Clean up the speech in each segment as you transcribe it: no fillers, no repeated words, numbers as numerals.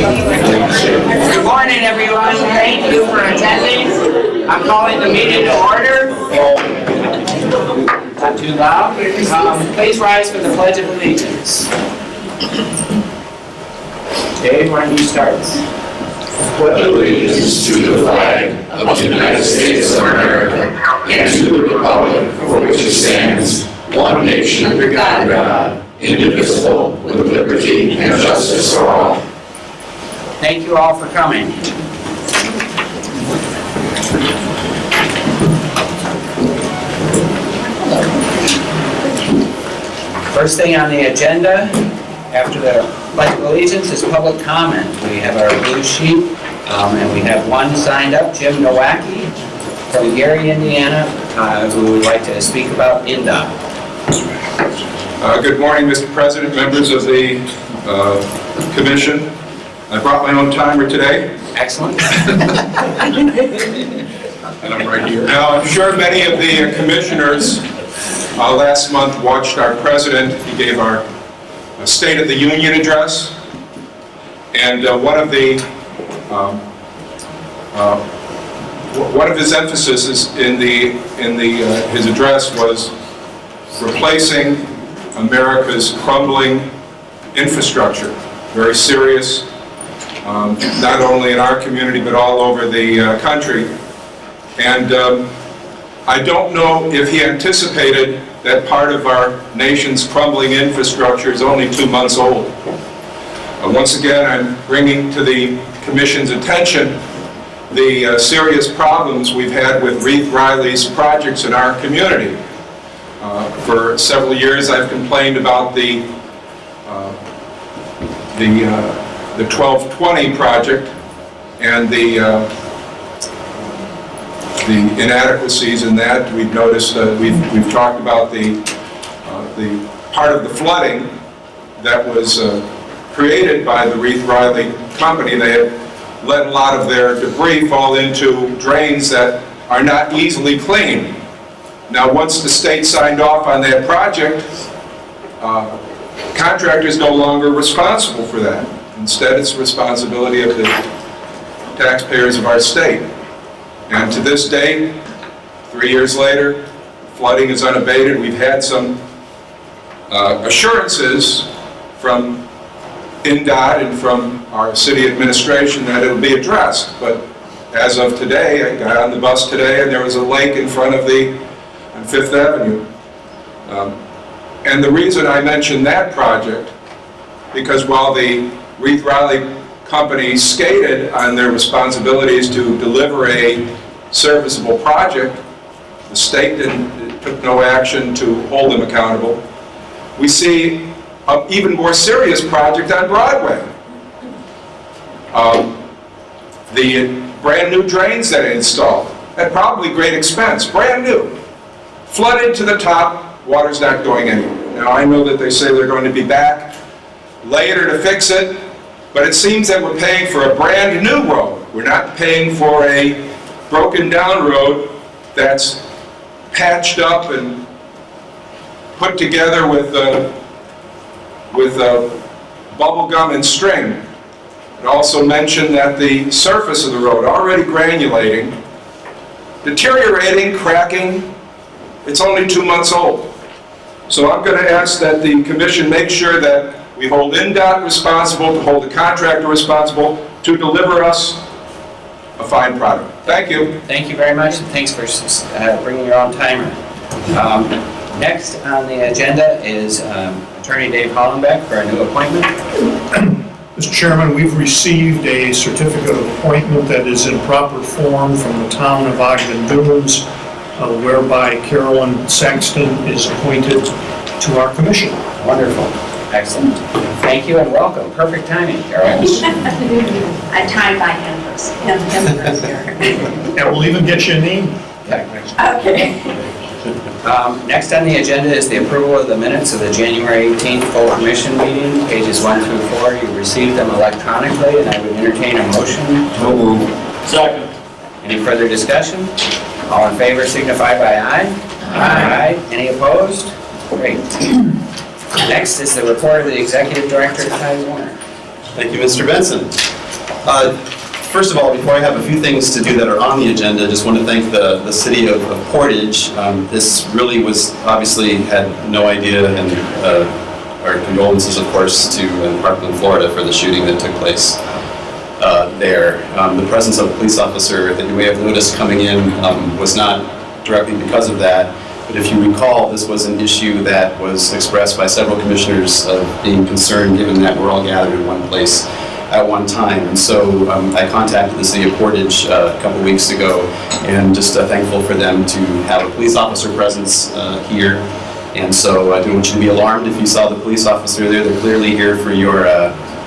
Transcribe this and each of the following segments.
Good morning, everyone. Thank you for attending. I'm calling the meeting to order. Not too loud. Please rise for the Pledge of Allegiance. Dave, why don't you start? Pledge allegiance to the flag of the United States of America and to the republic for which it stands, one nation under God, indivisible, with liberty and justice for all. Thank you all for coming. First thing on the agenda, after the Pledge of Allegiance, is public comment. We have our blue sheet, and we have one signed up, Jim Nowacki from Gary, Indiana, who would like to speak about INDOT. Good morning, Mr. President, members of the Commission. I brought my own timer today. Excellent. And I'm right here. Now, I'm sure many of the commissioners last month watched our president. He gave our State of the Union address. And one of his emphases in his address was replacing America's crumbling infrastructure. Very serious. Not only in our community, but all over the country. And I don't know if he anticipated that part of our nation's crumbling infrastructure is only 2 months old. Once again, I'm bringing to the Commission's attention the serious problems we've had with Reith Riley's projects in our community. For several years, I've complained about the 1220 project and the inadequacies in that. We've noticed, we've talked about the part of the flooding that was created by the Reith Riley company. They had let a lot of their debris fall into drains that are not easily cleaned. Now, once the state signed off on that project, contractors no longer responsible for that. Instead, it's the responsibility of the taxpayers of our state. And to this day, 3 years later, flooding is unabated. We've had some assurances from INDOT and from our city administration that it'll be addressed. But as of today, I got on the bus today and there was a lake in front of on Fifth Avenue. And the reason I mentioned that project, because while the Reith Riley company skated on their responsibilities to deliver a serviceable project, the state took no action to hold them accountable. We see an even more serious project on Broadway. The brand new drains that they installed, at probably great expense, brand new, flooded to the top, water's not going anywhere. Now I know that they say they're going to be back later to fix it, but it seems that we're paying for a brand new road. We're not paying for a broken down road that's patched up and put together with bubble gum and string. It also mentioned that the surface of the road, already granulating, deteriorating, cracking. It's only 2 months old. So I'm going to ask that the Commission make sure that we hold INDOT responsible, to hold the contractor responsible, to deliver us a fine product. Thank you. Thank you very much, and thanks for bringing your own timer. Next on the agenda is Attorney Dave Hollenbeck for a new appointment. Mr. Chairman, we've received a certificate of appointment that is in proper form from the town of Ogden Dunes, whereby Carolyn Saxton is appointed to our commission. Wonderful. Excellent. Thank you and welcome. Perfect timing, Carol. I timed by him first. And we'll even get you a name. Okay. Next on the agenda is the approval of the minutes of the January 18th full commission meeting, pages 1 through 4. You received them electronically, and I would entertain a motion. So moved. Second. Any further discussion? All in favor signify by aye. Aye. Any opposed? Great. Next is the report of the Executive Director, Ty Warner. Thank you, Mr. Benson. First of all, before I have a few things to do that are on the agenda, I just want to thank the city of Portage. This really was, obviously, had no idea, and our condolences, of course, to Parkland, Florida, for the shooting that took place there. The presence of a police officer that you may have noticed coming in was not directly because of that. But if you recall, this was an issue that was expressed by several commissioners of being concerned, given that we're all gathered in one place at one time. And so I contacted the city of Portage a couple weeks ago, and just thankful for them to have a police officer presence here. And so I don't want you to be alarmed if you saw the police officer there. They're clearly here for your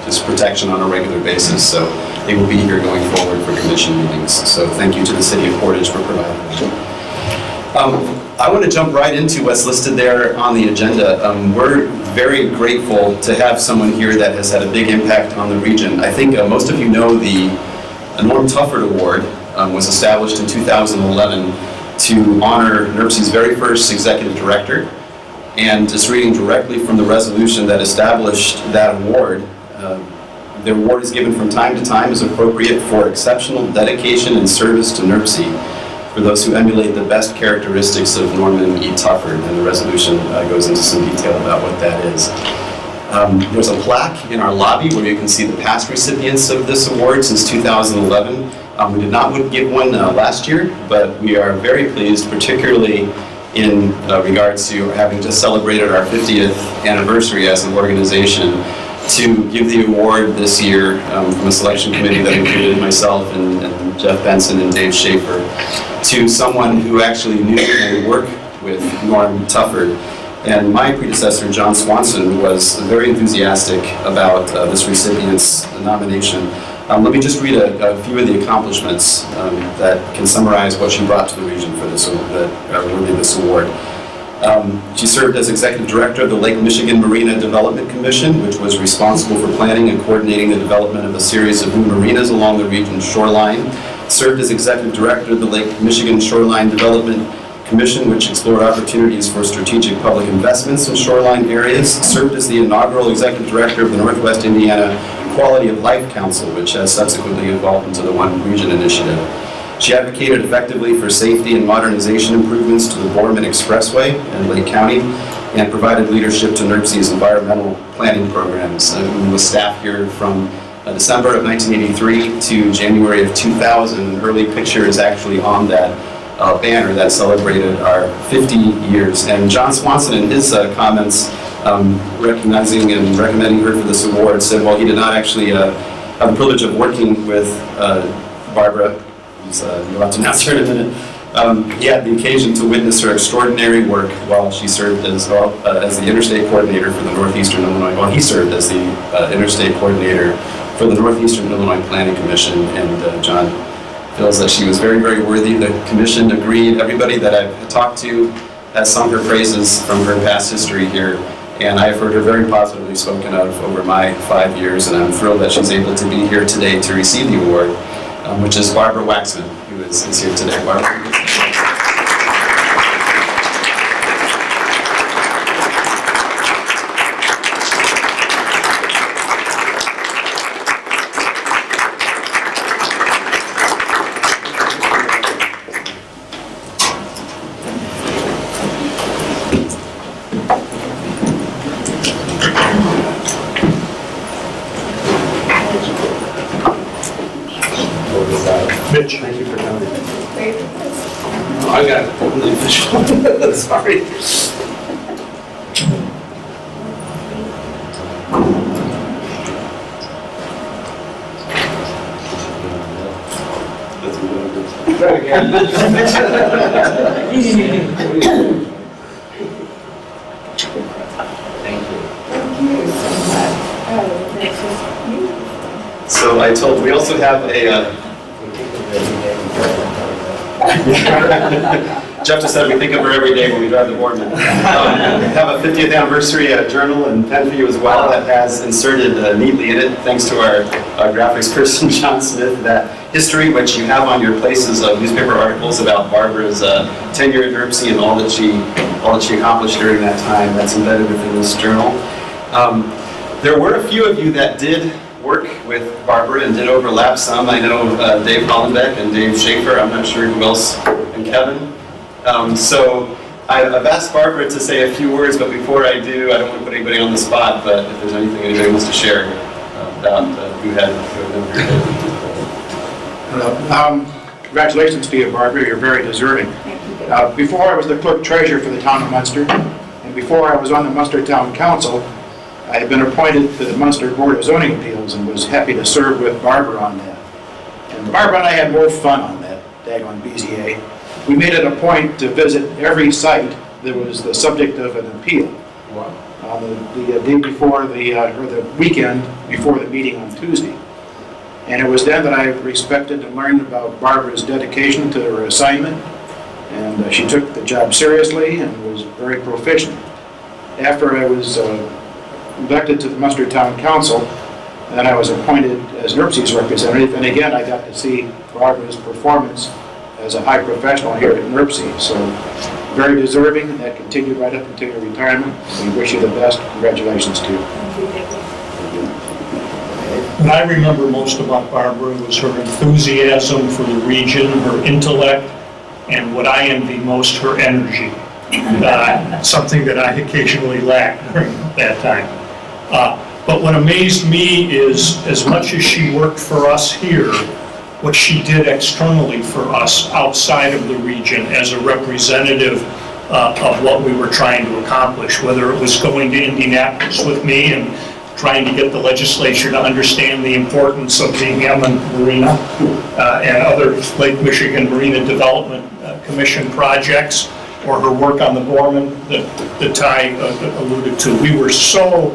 just protection on a regular basis. So they will be here going forward for commission meetings. So thank you to the city of Portage for providing that. I want to jump right into what's listed there on the agenda. We're very grateful to have someone here that has had a big impact on the region. I think most of you know the Norm Tufford Award was established in 2011 to honor NERC's very first executive director. And just reading directly from the resolution that established that award, the award is given from time to time as appropriate for exceptional dedication and service to NERC for those who emulate the best characteristics of Norman E. Tufford, and the resolution goes into some detail about what that is. There's a plaque in our lobby where you can see the past recipients of this award since 2011. We did not give one last year, but we are very pleased, particularly in regards to having just celebrated our 50th anniversary as an organization, to give the award this year from a selection committee that included myself and Jeff Benson and Dave Schaefer, to someone who actually knew and worked with Norm Tufford. And my predecessor, John Swanson, was very enthusiastic about this recipient's nomination. Let me just read a few of the accomplishments that can summarize what she brought to the region for this, that are worthy of this award. She served as Executive Director of the Lake Michigan Marina Development Commission, which was responsible for planning and coordinating the development of a series of new marinas along the region's shoreline. Served as Executive Director of the Lake Michigan Shoreline Development Commission, which explored opportunities for strategic public investments in shoreline areas. Served as the inaugural Executive Director of the Northwest Indiana Quality of Life Council, which has subsequently evolved into the One Region Initiative. She advocated effectively for safety and modernization improvements to the Borman Expressway in Lake County, and provided leadership to NERC's environmental planning programs. We was staff here from December of 1983 to January of 2000. An early picture is actually on that banner that celebrated our 50 years. And John Swanson, in his comments, recognizing and recommending her for this award, said while he did not actually have the privilege of working with Barbara, who's about to announce her in a minute, he had the occasion to witness her extraordinary work while she served as the Interstate Coordinator for the Northeastern Illinois, well, he served as the Interstate Coordinator for the Northeastern Illinois Planning Commission, and John feels that she was very, very worthy. The commission agreed. Everybody that I've talked to has sung her praises from her past history here, and I have heard her very positively spoken of over my 5 years, and I'm thrilled that she's able to be here today to receive the award, which is Barbara Waxman, who is here today. Barbara. Mitch. Thank you for coming. I got the official. Sorry. So I told, we also have a, Jeff just said we think of her every day when we drive the board. We have a 50th anniversary journal and pen for you as well that has inserted neatly in it, thanks to our graphics person, John Smith, that history which you have on your places of newspaper articles about Barbara's tenure at NERC and all that she accomplished during that time. That's embedded within this journal. There were a few of you that did work with Barbara and did overlap some. I know Dave Hollenbeck and Dave Schaefer, I'm not sure who else, and Kevin. So I've asked Barbara to say a few words, but before I do, I don't want to put anybody on the spot, but if there's anything anybody wants to share about who had Congratulations to you, Barbara, you're very deserving. Before I was the clerk treasurer for the town of Munster, and before I was on the Munster Town Council, I had been appointed to the Munster Board of Zoning Appeals and was happy to serve with Barbara on that. And Barbara and I had more fun on that daggone BZA. We made it a point to visit every site that was the subject of an appeal. Wow. On the day before or the weekend before the meeting on Tuesday. And it was then that I respected and learned about Barbara's dedication to her assignment, and she took the job seriously and was very proficient. After I was elected to the Munster Town Council, then I was appointed as NERC's representative, and again I got to see Barbara's performance as a high professional here at NERC. So very deserving, and that continued right up until your retirement. We wish you the best. Congratulations to you. What I remember most about Barbara was her enthusiasm for the region, her intellect, and what I envy most, her energy. Something that I occasionally lacked during that time. But what amazed me is, as much as she worked for us here, what she did externally for us outside of the region as a representative of what we were trying to accomplish, whether it was going to Indianapolis with me and trying to get the legislature to understand the importance of the Hammond Marina and other Lake Michigan Marina Development Commission projects, or her work on the Gorman that Ty alluded to. We were so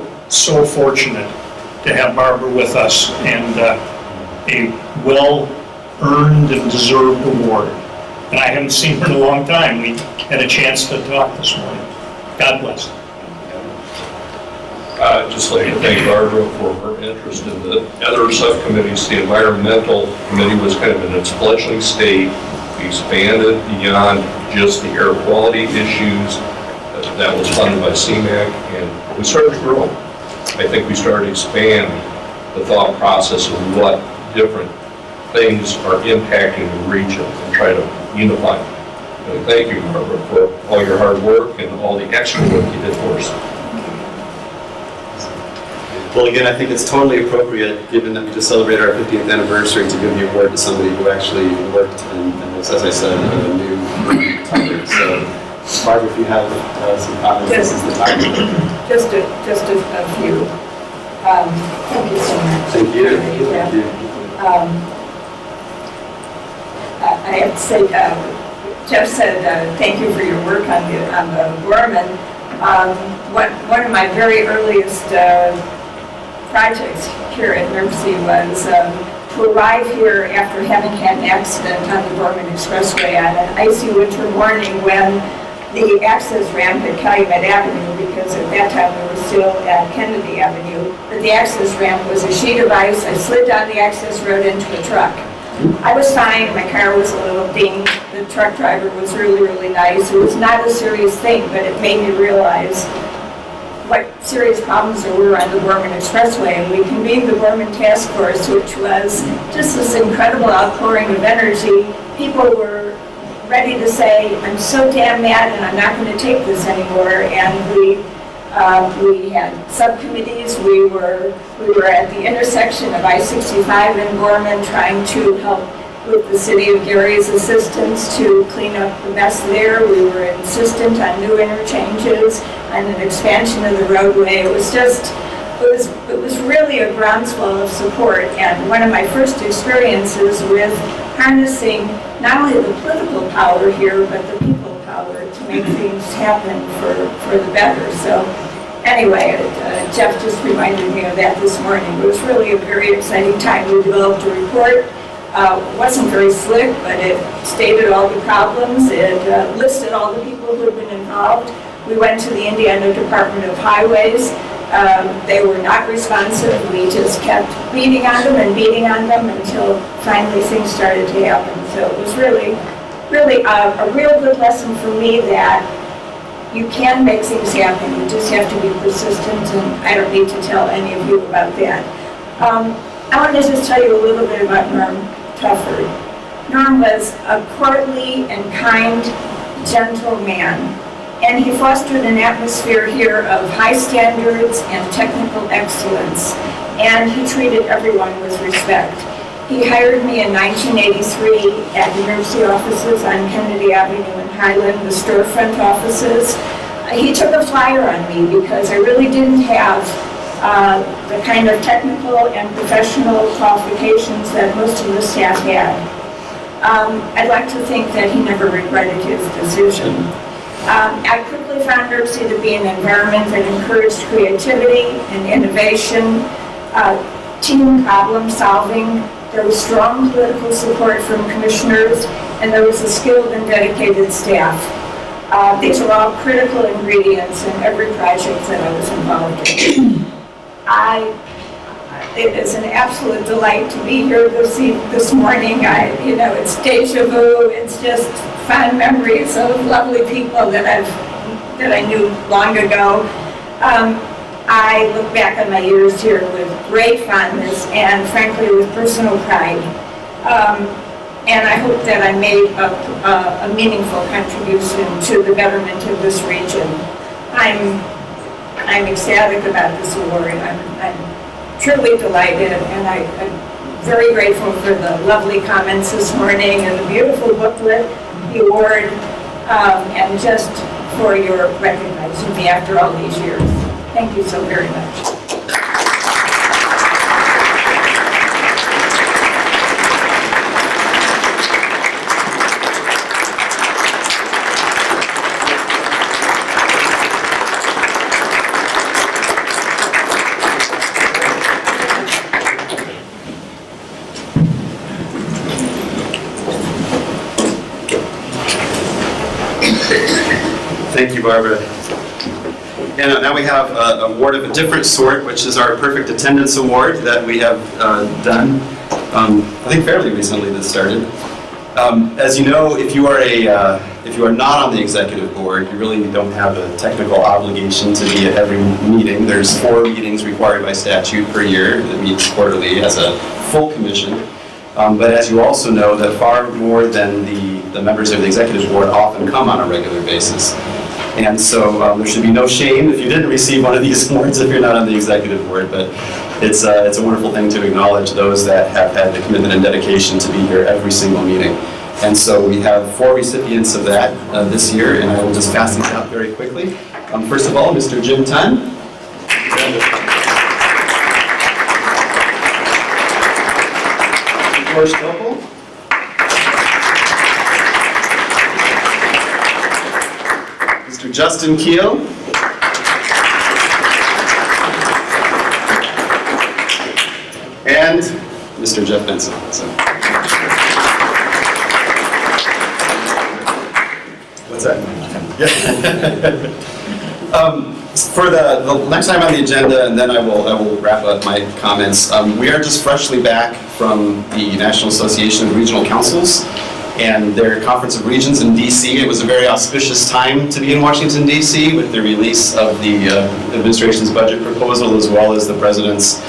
fortunate to have Barbara with us, and a well-earned and deserved award. And I haven't seen her in a long time. We had a chance to talk this morning. God bless. I'd just like to thank Barbara for her interest in the other subcommittees. The environmental committee was kind of in its fledgling state. We expanded beyond just the air quality issues. That was funded by CMAQ, and we started to grow. I think we started to expand the thought process of what different things are impacting the region and try to unify them. And thank you, Barbara, for all your hard work and all the extra work you did for us. Well, again, I think it's totally appropriate, given that we just celebrated our 50th anniversary, to give the award to somebody who actually worked and was, as I said, a new topic. So, Barbara, if you have some comments, this is the time. Just a few. Thank you so much. Thank you. Thank you. I have to say, Jeff said thank you for your work on the Gorman. One of my very earliest projects here at NERC was to arrive here after having had an accident on the Gorman Expressway on an icy winter morning when the access ramp at Calumet Avenue, because at that time we were still at Kennedy Avenue, but the access ramp was a sheet of ice. I slid down the access road into a truck. I was fine, my car was a little dinged, the truck driver was really, really nice. It was not a serious thing, but it made me realize what serious problems there were on the Gorman Expressway. And we convened the Gorman Task Force, which was just this incredible outpouring of energy. People were ready to say, I'm so damn mad and I'm not going to take this anymore. And we had subcommittees. We were at the intersection of I-65 and Gorman, trying to help with the City of Gary's assistance to clean up the mess there. We were insistent on new interchanges and an expansion of the roadway. It was really a groundswell of support, and one of my first experiences with harnessing not only the political power here, but the people power to make things happen for the better. So anyway, Jeff just reminded me of that this morning. It was really a very exciting time. We developed a report. It wasn't very slick, but it stated all the problems. It listed all the people who had been involved. We went to the Indiana Department of Highways. They were not responsive. We just kept beating on them until finally things started to happen. So it was really a real good lesson for me that you can make things happen. You just have to be persistent, and I don't need to tell any of you about that. I want to just tell you a little bit about Norm Tufford. Norm was a courtly and kind, gentle man, and he fostered an atmosphere here of high standards and technical excellence, and he treated everyone with respect. He hired me in 1983 at the University offices on Kennedy Avenue in Highland, the storefront offices. He took a flyer on me because I really didn't have the kind of technical and professional qualifications that most of the staff had. I'd like to think that he never regretted his decision. I quickly found NERC to be an environment that encouraged creativity and innovation, team problem solving. There was strong political support from commissioners, and there was a skilled and dedicated staff. These are all critical ingredients in every project that I was involved in. It is an absolute delight to be here this morning. It's deja vu. It's just fond memories of lovely people that I knew long ago. I look back on my years here with great fondness and frankly with personal pride. And I hope that I made a meaningful contribution to the betterment of this region. I'm ecstatic about this award. I'm truly delighted, and I'm very grateful for the lovely comments this morning and the beautiful booklet, the award, and just for your recognizing me after all these years. Thank you so very much. Thank you, Barbara. And now we have an award of a different sort, which is our Perfect Attendance Award that we have done, I think fairly recently this started. As you know, if you are not on the executive board, you really don't have a technical obligation to be at every meeting. There's 4 meetings required by statute per year that meets quarterly as a full commission. But as you also know, that far more than the members of the executive board often come on a regular basis. And so there should be no shame if you didn't receive one of these awards if you're not on the executive board, but it's a wonderful thing to acknowledge those that have had the commitment and dedication to be here every single meeting. And so we have 4 recipients of that this year, and I will just pass these out very quickly. First of all, Mr. Jim Tunn. George Stoppel. Mr. Justin Keel. And Mr. Jeff Benson. So. What's that? For the next time on the agenda, and then I will wrap up my comments. We are just freshly back from the National Association of Regional Councils and their Conference of Regions in DC. It was a very auspicious time to be in Washington, DC with the release of the administration's budget proposal as well as the president's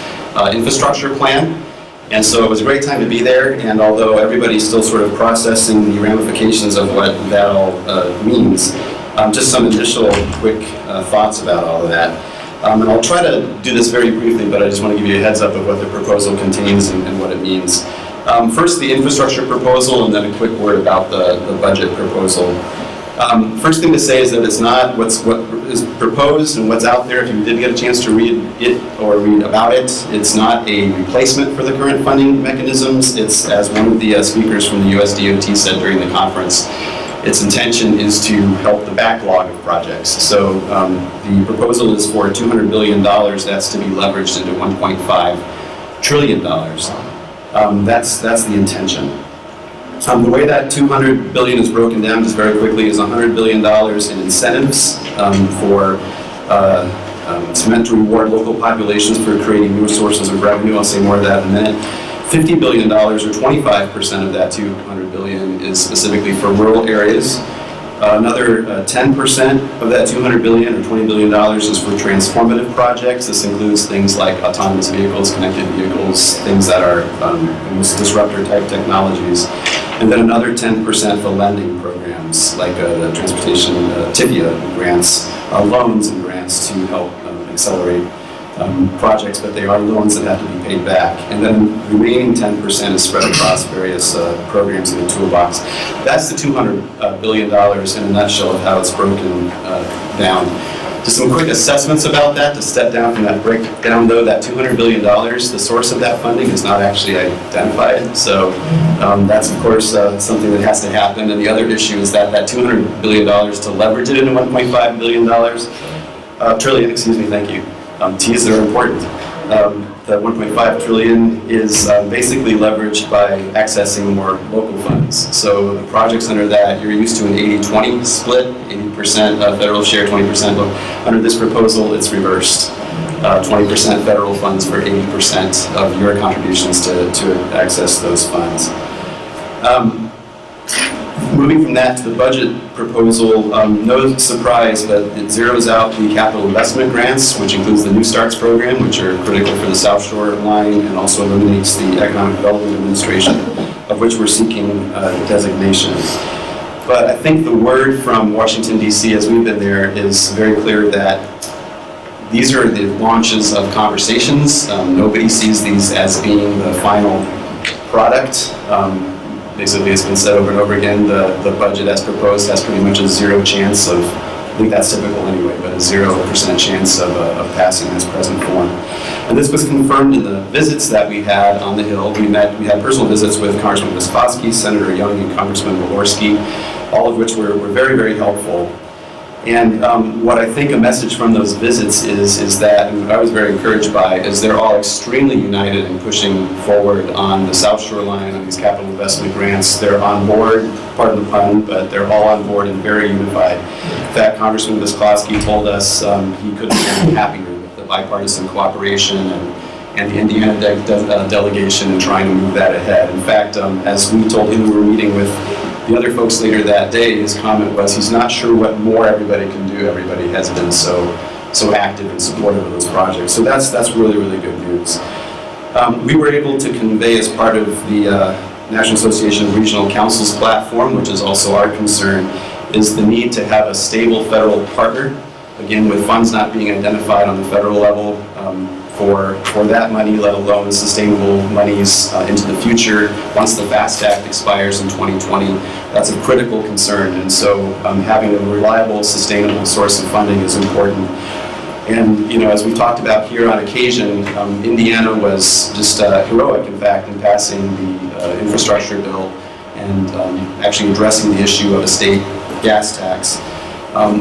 infrastructure plan. And so it was a great time to be there, and although everybody's still sort of processing the ramifications of what that all means, just some initial quick thoughts about all of that. And I'll try to do this very briefly, but I just want to give you a heads up of what the proposal contains and what it means. First, the infrastructure proposal, and then a quick word about the budget proposal. First thing to say is that it's not what is proposed and what's out there. If you did get a chance to read it or read about it, it's not a replacement for the current funding mechanisms. It's, as one of the speakers from the USDOT said during the conference, its intention is to help the backlog of projects. So the proposal is for $200 billion. That's to be leveraged into $1.5 trillion. That's the intention. The way that $200 billion is broken down just very quickly is $100 billion in incentives it's meant to reward local populations for creating new sources of revenue. I'll say more of that in a minute. $50 billion, or 25% of that $200 billion, is specifically for rural areas. Another 10% of that $200 billion or $20 billion is for transformative projects. This includes things like autonomous vehicles, connected vehicles, things that are disruptor type technologies. And then another 10% for lending programs like the transportation TIFIA grants, loans and grants to help accelerate projects, but they are loans that have to be paid back. And then the remaining 10% is spread across various programs in the toolbox. That's the $200 billion in a nutshell of how it's broken down. Just some quick assessments about that to step down from that breakdown though. That $200 billion, the source of that funding is not actually identified. So that's of course something that has to happen. And the other issue is that $200 billion to leverage it into $1.5 billion, trillion, excuse me, thank you. T's are important. The 1.5 trillion is basically leveraged by accessing more local funds. So the projects under that, you're used to an 80-20 split, 80% federal share, 20% local. Under this proposal, it's reversed. 20% federal funds for 80% of your contributions to access those funds. Moving from that to the budget proposal, no surprise, but it zeroes out the capital investment grants, which includes the New Starts program, which are critical for the South Shore line, and also eliminates the Economic Development Administration, of which we're seeking designation. But I think the word from Washington, D.C., as we've been there, is very clear that these are the launches of conversations. Nobody sees these as being the final product. Basically, it's been said over and over again, the budget as proposed has pretty much a zero chance of, I think that's typical anyway, but a 0% chance of passing in its present form. And this was confirmed in the visits that we had on the Hill. We had personal visits with Congressman Viscoski, Senator Young, and Congressman Walorski, all of which were very, very helpful. And what I think a message from those visits is that, and what I was very encouraged by, is they're all extremely united in pushing forward on the South Shore line, on these capital investment grants. They're on board, pardon the pun, but they're all on board and very unified. In fact, Congressman Viscoski told us he couldn't be happier with the bipartisan cooperation and the Indiana delegation in trying to move that ahead. In fact, as we told him, we were meeting with the other folks later that day, his comment was he's not sure what more everybody can do. Everybody has been so active and supportive of those projects. So that's really, really good news. We were able to convey as part of the National Association of Regional Councils platform, which is also our concern, is the need to have a stable federal partner. Again, with funds not being identified on the federal level for that money, let alone sustainable monies into the future. Once the FAST Act expires in 2020, that's a critical concern. And so having a reliable, sustainable source of funding is important. And as we've talked about here on occasion, Indiana was just heroic, in fact, in passing the infrastructure bill and actually addressing the issue of a state gas tax.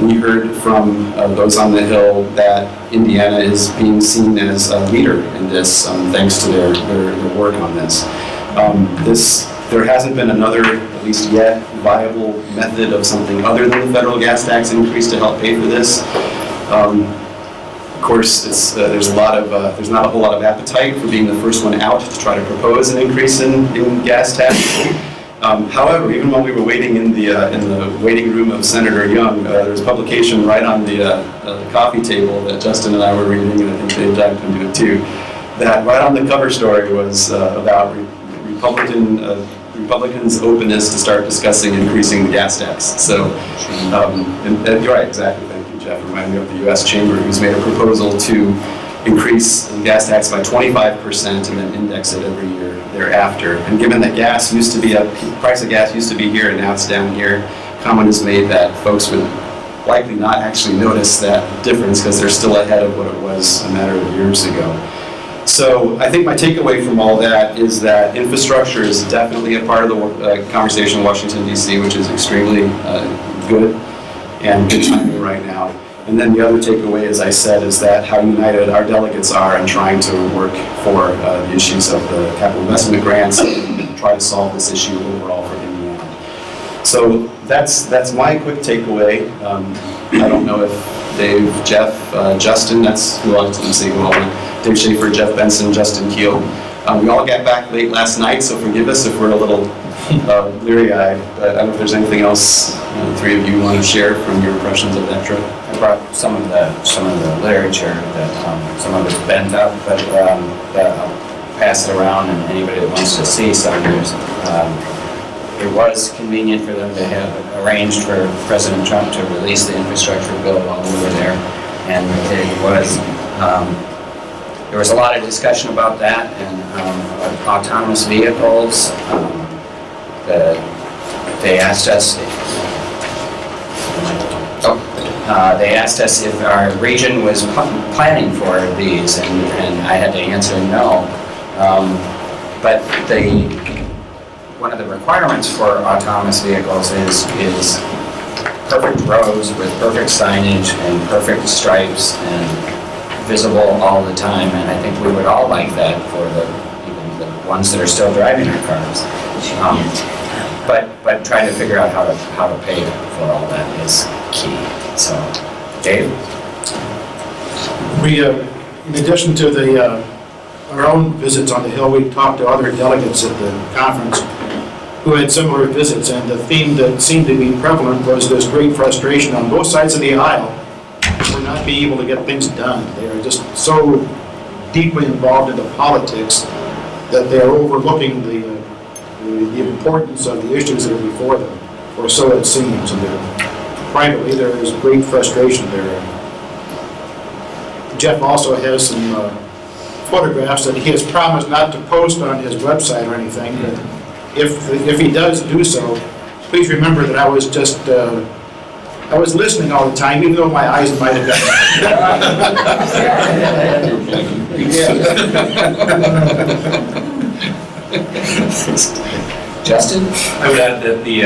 We heard from those on the Hill that Indiana is being seen as a leader in this, thanks to their work on this. There hasn't been another, at least yet, viable method of something other than the federal gas tax increase to help pay for this. Of course, there's not a whole lot of appetite for being the first one out to try to propose an increase in gas tax. However, even while we were waiting in the waiting room of Senator Young, there was a publication right on the coffee table that Justin and I were reading, and I think Dave dived into it too, that right on the cover story was about Republicans' openness to start discussing increasing the gas tax. So, and you're right, exactly, thank you, Jeff. Reminded me of the U.S. Chamber, who's made a proposal to increase the gas tax by 25% and then index it every year thereafter. And given that price of gas used to be here and now it's down here, comment is made that folks would likely not actually notice that difference because they're still ahead of what it was a matter of years ago. So I think my takeaway from all that is that infrastructure is definitely a part of the conversation in Washington, D.C., which is extremely good and good timing right now. And then the other takeaway, as I said, is that how united our delegates are in trying to work for the issues of the capital investment grants and try to solve this issue overall for Indiana. So that's my quick takeaway. I don't know if Dave, Jeff, Justin, that's who I didn't see who all went. Dave Schaefer, Jeff Benson, Justin Keel. We all got back late last night, so forgive us if we're a little leery-eyed, but I don't know if there's anything else the three of you want to share from your impressions of that trip. I brought some of the literature that some of it's bent up, but I'll pass it around, and anybody that wants to see some, it was convenient for them to have arranged for President Trump to release the infrastructure bill while we were there, and it was there was a lot of discussion about that and autonomous vehicles. They asked us. They asked us if our region was planning for these, and I had to answer no. But one of the requirements for autonomous vehicles is perfect roads with perfect signage and perfect stripes and visible all the time. And I think we would all like that for even the ones that are still driving our cars. But trying to figure out how to pay for all that is key. So, Dave? We, in addition to our own visits on the Hill, we talked to other delegates at the conference who had similar visits, and the theme that seemed to be prevalent was this great frustration on both sides of the aisle for not being able to get things done. They are just so deeply involved in the politics that they are overlooking the importance of the issues that are before them, or so it seems. And privately, there is great frustration there. Jeff also has some photographs that he has promised not to post on his website or anything, but if he does do so, please remember that I was just I was listening all the time, even though my eyes might have Justin? I would add that the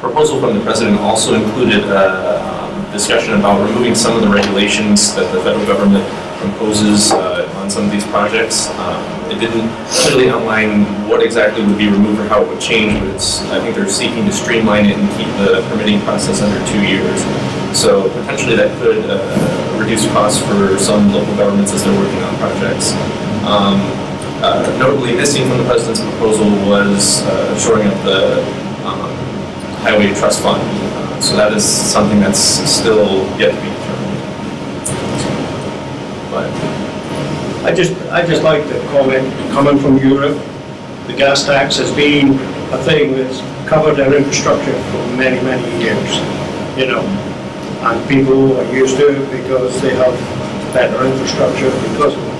proposal from the president also included a discussion about removing some of the regulations that the federal government imposes on some of these projects. It didn't clearly outline what exactly would be removed or how it would change, but I think they're seeking to streamline it and keep the permitting process under 2 years. So potentially that could reduce costs for some local governments as they're working on projects. Notably missing from the president's proposal was shoring up the highway trust fund. So that is something that's still yet to be determined. But I just like to comment, coming from Europe, the gas tax has been a thing that's covered our infrastructure for many, many years, you know, and people are used to it because they have better infrastructure because of it.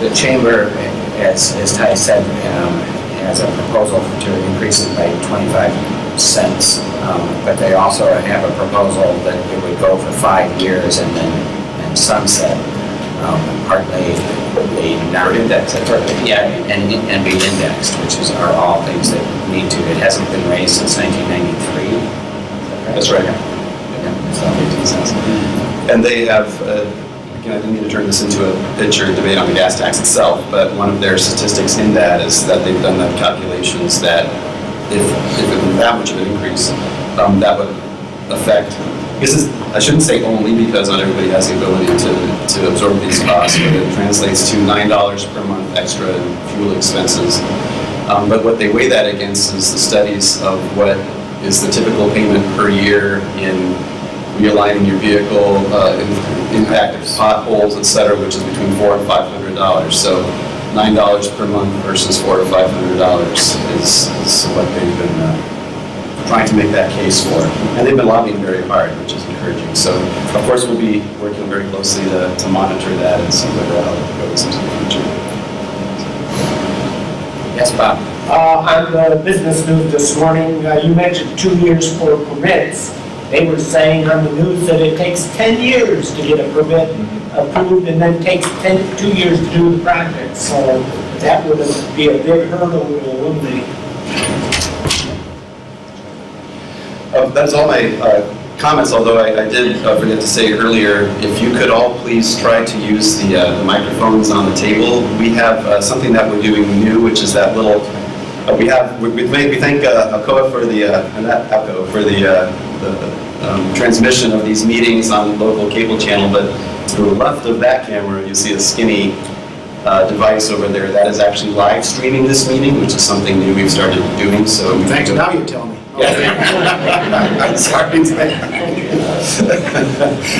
The chamber, as Ty said, has a proposal to increase it by 25 cents, but they also have a proposal that it would go for 5 years and then sunset, partly the non-indexed, yeah, and be indexed, which are all things that need to. It hasn't been raised since 1993. That's right. Yeah, so 18 cents. And they have, again, I didn't mean to turn this into a pitch or debate on the gas tax itself, but one of their statistics in that is that they've done the calculations that if it was that much of an increase, that would affect, I shouldn't say only because not everybody has the ability to absorb these costs, but it translates to $9 per month extra in fuel expenses. But what they weigh that against is the studies of what is the typical payment per year in realigning your vehicle, impact of potholes, etc., which is between $400 and $500. So $9 per month versus $400 to $500 is what they've been trying to make that case for. And they've been lobbying very hard, which is encouraging. So, of course, we'll be working very closely to monitor that and see where that goes into the future. Yes, Bob? On the business news this morning, you mentioned 2 years for permits. They were saying on the news that it takes 10 years to get a permit approved and then takes 2 years to do the project. So that would be a big hurdle to eliminate. That's all my comments, although I did forget to say earlier, if you could all please try to use the microphones on the table. We have something that we're doing new, which is that little, we thank ACOA for not ACO, for the transmission of these meetings on local cable channel, but to the left of that camera, you see a skinny device over there that is actually live streaming this meeting, which is something new we've started doing, so. Thanks, now you tell me. I'm sorry.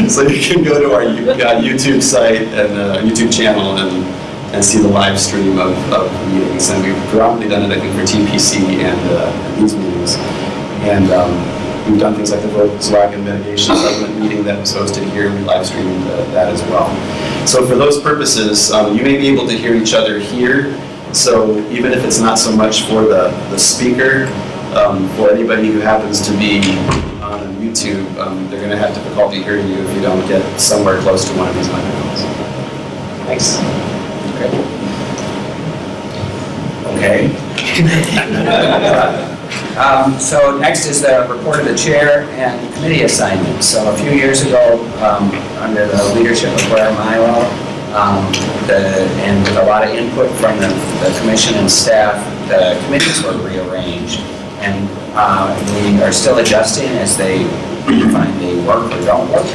So you can go to our YouTube site and YouTube channel and see the live stream of meetings. And we've predominantly done it, I think, for TPC and these meetings. And we've done things like the Volkswagen mitigation settlement meeting that was hosted here. We live streamed that as well. So for those purposes, you may be able to hear each other here. So even if it's not so much for the speaker, for anybody who happens to be on YouTube, they're going to have difficulty hearing you if you don't get somewhere close to one of these microphones. Thanks. Okay. So next is the report of the chair and committee assignments. So a few years ago, under the leadership of Blair Milo, and with a lot of input from the commission and staff, the committees were rearranged. And we are still adjusting as they find they work or don't work.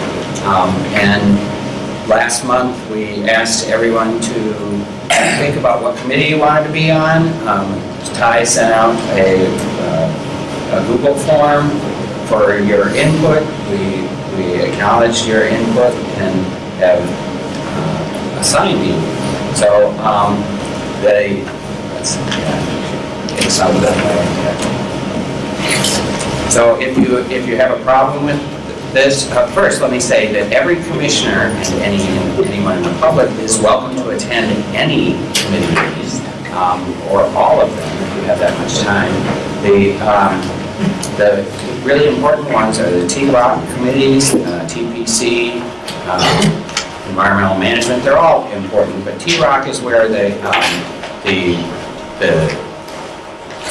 And last month, we asked everyone to think about what committee you wanted to be on. Ty sent out a Google form for your input. We acknowledged your input and have assigned you. So let's see, take some of that way. So if you have a problem with this, first let me say that every commissioner and anyone in the public is welcome to attend any committee meetings, or all of them if you have that much time. The really important ones are the TROC committees, TPC, environmental management. They're all important, but TROC is where the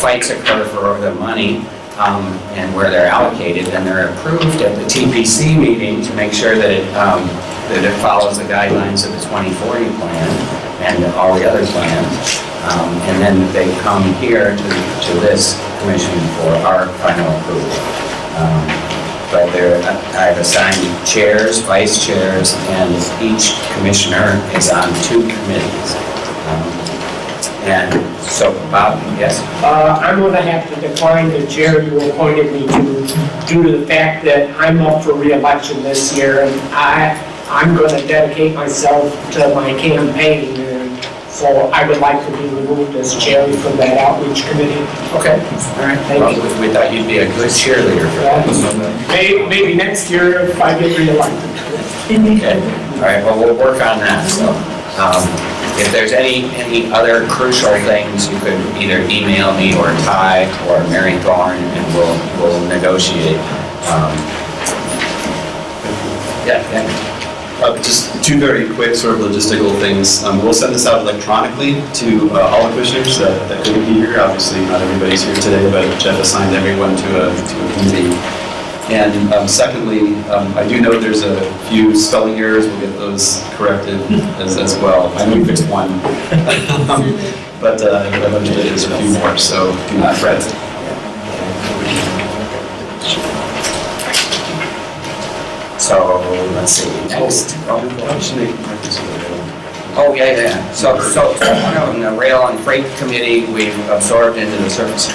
fights occur for the money. And where they're allocated, and they're approved at the TPC meeting to make sure that it follows the guidelines of the 2040 plan and all the other plans. And then they come here to this commission for our final approval. But I've assigned chairs, vice chairs, and each commissioner is on 2 committees. And so, Bob, yes? I'm going to have to decline the chair you appointed me to due to the fact that I'm up for re-election this year, and I'm going to dedicate myself to my campaign, and so I would like to be removed as chair from that outreach committee. Okay, all right. Thank you. We thought you'd be a good cheerleader for that. Maybe next year if I get re-elected. Okay, all right, well, we'll work on that, so. If there's any other crucial things, you could either email me or Ty or Mary Thorne, and we'll negotiate. Just 2 very quick sort of logistical things. We'll send this out electronically to all the commissioners that couldn't be here. Obviously, not everybody's here today, but Jeff assigned everyone to a committee. And secondly, I do know there's a few spelling errors. We'll get those corrected as well. I know we fixed one, but there's a few more, so do not fret. So, let's see, next. Oh, yeah. So one of them, the Rail and Freight Committee, we've absorbed into the Surface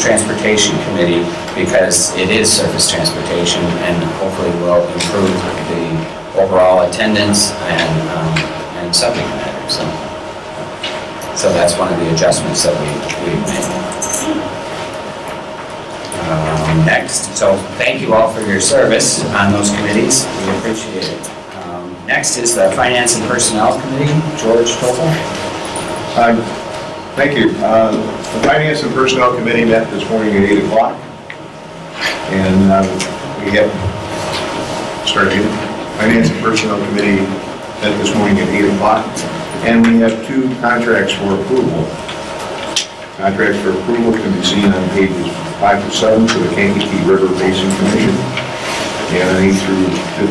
Transportation Committee because it is surface transportation and hopefully will improve the overall attendance and subject matter. So that's one of the adjustments that we've made. Next, so thank you all for your service on those committees. We appreciate it. Next is the Finance and Personnel Committee. George Topol. Thank you. The Finance and Personnel Committee met this morning at 8 o'clock. And we have, Finance and Personnel Committee met this morning at 8 o'clock. And we have 2 contracts for approval. Contracts for approval can be seen on pages 5 to 7 for the Kankakee River Basin Commission and 8 through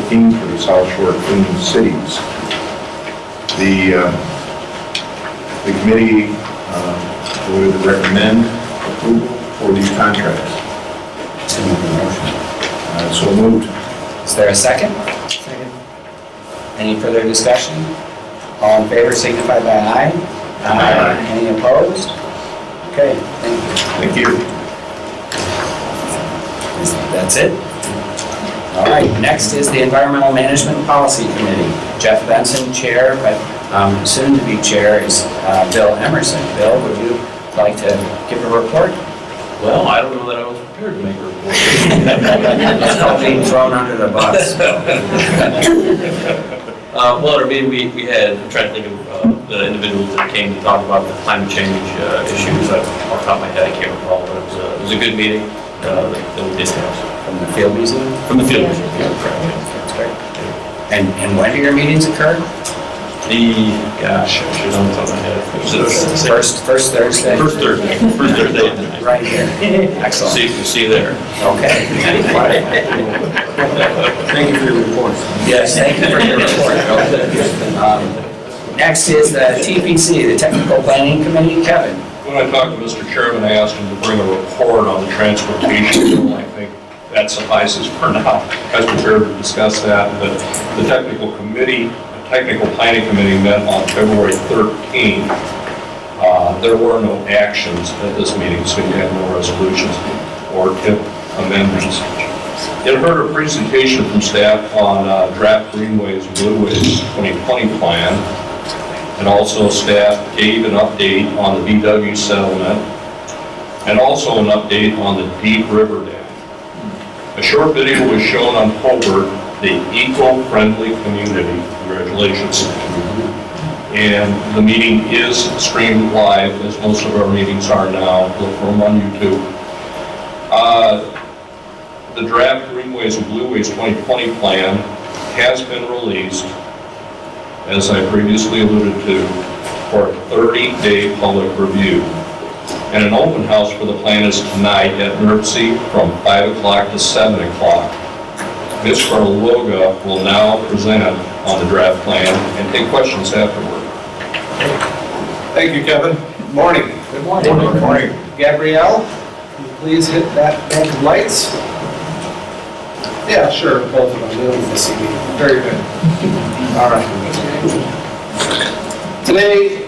15 for the South Shore Clean Cities. The committee would recommend approval for these contracts. So moved. Is there a second? Second. Any further discussion? All in favor signify by aye. Aye. Any opposed? Okay, thank you. Thank you. That's it? All right, next is the Environmental Management Policy Committee. Jeff Benson, Chair, but soon to be Chair is Bill Emerson. Bill, would you like to give a report? Well, I don't know that I was prepared to make a report. It's called being thrown under the bus. Well, at our meeting, we had, I'm trying to think of the individuals that came to talk about the climate change issues. Off the top of my head, I can't recall, but it was a good meeting that we did have. From the Field Museum? From the field museum, yeah, correct. That's great. And when do your meetings occur? Gosh, I should know off the top of my head. First Thursday? First Thursday. Right here. Excellent. See you there. Okay. Thank you for your report. Yes, thank you for your report. Next is the TPC, the Technical Planning Committee. Kevin. When I talked to Mr. Chairman, I asked him to bring a report on the transportation bill. I think that suffices for now. I was prepared to discuss that, but the technical planning committee met on February 13th. There were no actions at this meeting, so you had no resolutions or TIP amendments. It heard a presentation from staff on draft Greenways, Blueways 2020 plan, and also staff gave an update on the VW settlement, and also an update on the Deep River Dam. A short video was shown on Hobart, the eco-friendly community. Congratulations. And the meeting is streamed live, as most of our meetings are now. Look for them on YouTube. The draft Greenways and Blueways 2020 plan has been released, as I previously alluded to, for a 30-day public review. And an open house for the plan is tonight at NERC from 5 o'clock to 7 o'clock. Ms. Barloga will now present on the draft plan and take questions afterward. Thank you, Kevin. Good morning. Good morning. Good morning. Gabrielle, can you please hit that bank of lights? Yeah, sure, both of them. They don't need to see me. Very good. All right. Today,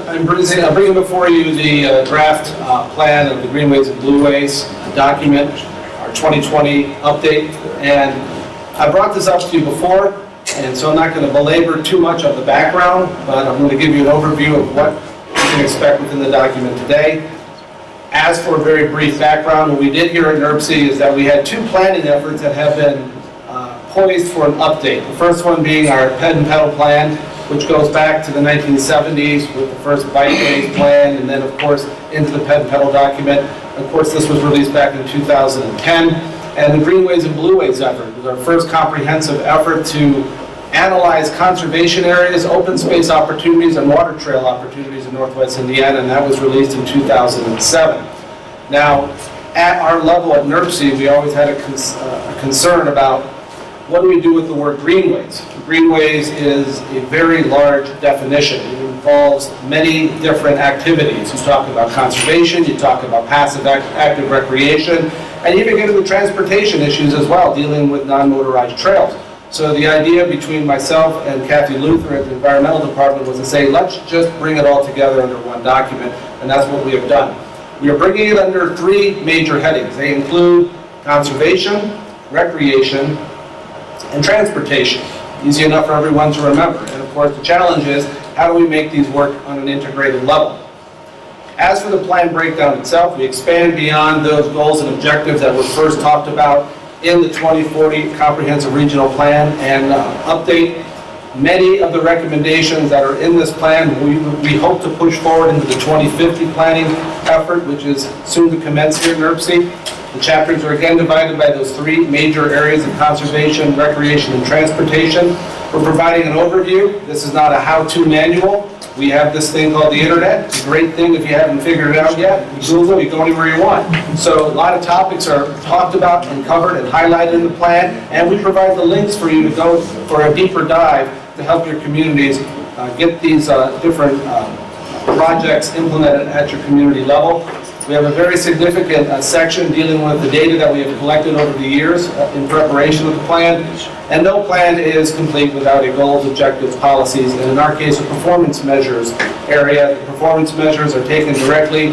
I'm bringing before you the draft plan of the Greenways and Blueways document, our 2020 update. And I brought this up to you before, and so I'm not going to belabor too much of the background, but I'm going to give you an overview of what you can expect within the document today. As for a very brief background, what we did here at NERC is that we had two planning efforts that have been poised for an update. The first one being our ped and pedal plan, which goes back to the 1970s with the first bikeways plan, and then of course into the ped and pedal document. Of course, this was released back in 2010. And the Greenways and Blueways effort was our first comprehensive effort to analyze conservation areas, open space opportunities, and water trail opportunities in Northwest Indiana, and that was released in 2007. Now, at our level at NERC, we always had a concern about what do we do with the word greenways. Greenways is a very large definition. It involves many different activities. You talk about conservation, you talk about passive active recreation, and you even get into transportation issues as well, dealing with non-motorized trails. So the idea between myself and Kathy Luther at the Environmental Department was to say, let's just bring it all together under one document, and that's what we have done. We are bringing it under three major headings. They include conservation, recreation, and transportation. Easy enough for everyone to remember. And of course, the challenge is, how do we make these work on an integrated level? As for the plan breakdown itself, we expand beyond those goals and objectives that were first talked about in the 2040 Comprehensive Regional Plan and update many of the recommendations that are in this plan. We hope to push forward into the 2050 planning effort, which is soon to commence here in NERC. The chapters are again divided by those three major areas of conservation, recreation, and transportation. We're providing an overview. This is not a how-to manual. We have this thing called the internet. It's a great thing if you haven't figured it out yet. You Google, you go anywhere you want. So a lot of topics are talked about and covered and highlighted in the plan, and we provide the links for you to go for a deeper dive to help your communities get these different projects implemented at your community level. We have a very significant section dealing with the data that we have collected over the years in preparation of the plan. And no plan is complete without a goals, objectives, policies, and in our case, a performance measures area. The performance measures are taken directly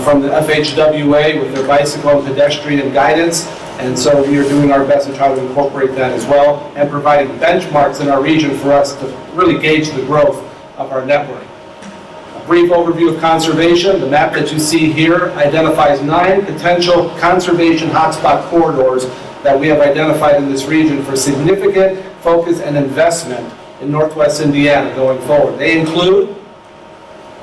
from the FHWA with their bicycle and pedestrian guidance. And so we are doing our best to try to incorporate that as well and providing benchmarks in our region for us to really gauge the growth of our network. Brief overview of conservation. The map that you see here identifies 9 potential conservation hotspot corridors that we have identified in this region for significant focus and investment in Northwest Indiana going forward. They include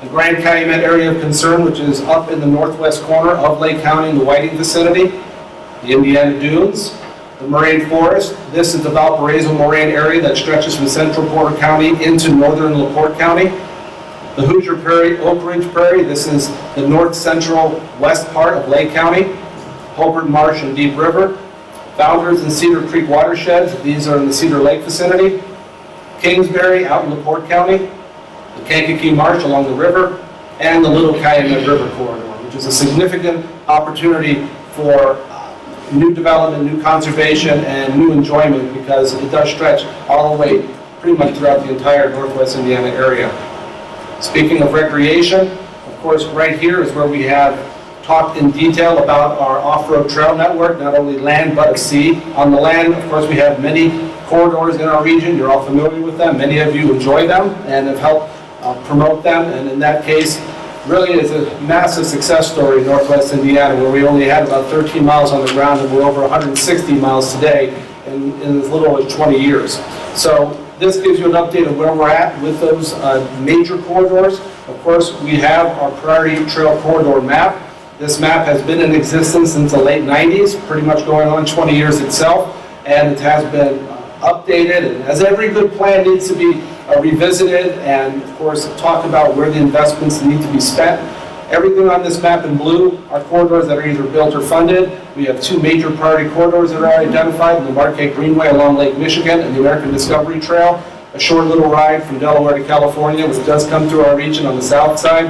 the Grand Calumet area of concern, which is up in the northwest corner of Lake County in the Whiting vicinity, the Indiana Dunes, the Moraine Forest. This is the Valparaiso Moraine area that stretches from central Porter County into northern LaPorte County. The Hoosier Prairie, Oak Ridge Prairie, this is the north central west part of Lake County, Hobart Marsh and Deep River, Founders and Cedar Creek watersheds, these are in the Cedar Lake vicinity, Kingsbury out in LaPorte County, the Kankakee Marsh along the river, and the Little Calumet River corridor, which is a significant opportunity for new development, new conservation, and new enjoyment because it does stretch all the way pretty much throughout the entire Northwest Indiana area. Speaking of recreation, of course, right here is where we have talked in detail about our off-road trail network, not only land but at sea. On the land, of course, we have many corridors in our region. You're all familiar with them. Many of you enjoy them and have helped promote them. And in that case, really is a massive success story in Northwest Indiana, where we only had about 13 miles on the ground and we're over 160 miles today in as little as 20 years. So this gives you an update of where we're at with those major corridors. Of course, we have our priority trail corridor map. This map has been in existence since the late 90s, pretty much going on 20 years itself, and it has been updated, and as every good plan needs to be revisited and, of course, talk about where the investments need to be spent. Everything on this map in blue are corridors that are either built or funded. We have 2 major priority corridors that are identified, the Marquette Greenway along Lake Michigan and the American Discovery Trail, a short little ride from Delaware to California, which does come through our region on the south side.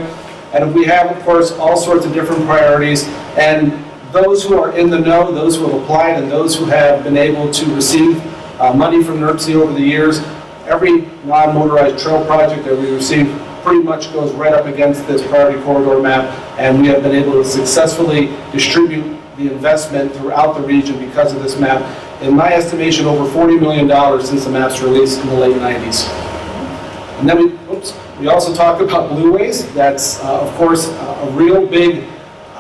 And we have, of course, all sorts of different priorities. And those who are in the know, those who have applied, and those who have been able to receive money from NERC over the years, every non-motorized trail project that we receive pretty much goes right up against this priority corridor map, and we have been able to successfully distribute the investment throughout the region because of this map. In my estimation, over $40 million since the map's released in the late 90s. And then we also talk about Blueways. That's, of course, a real big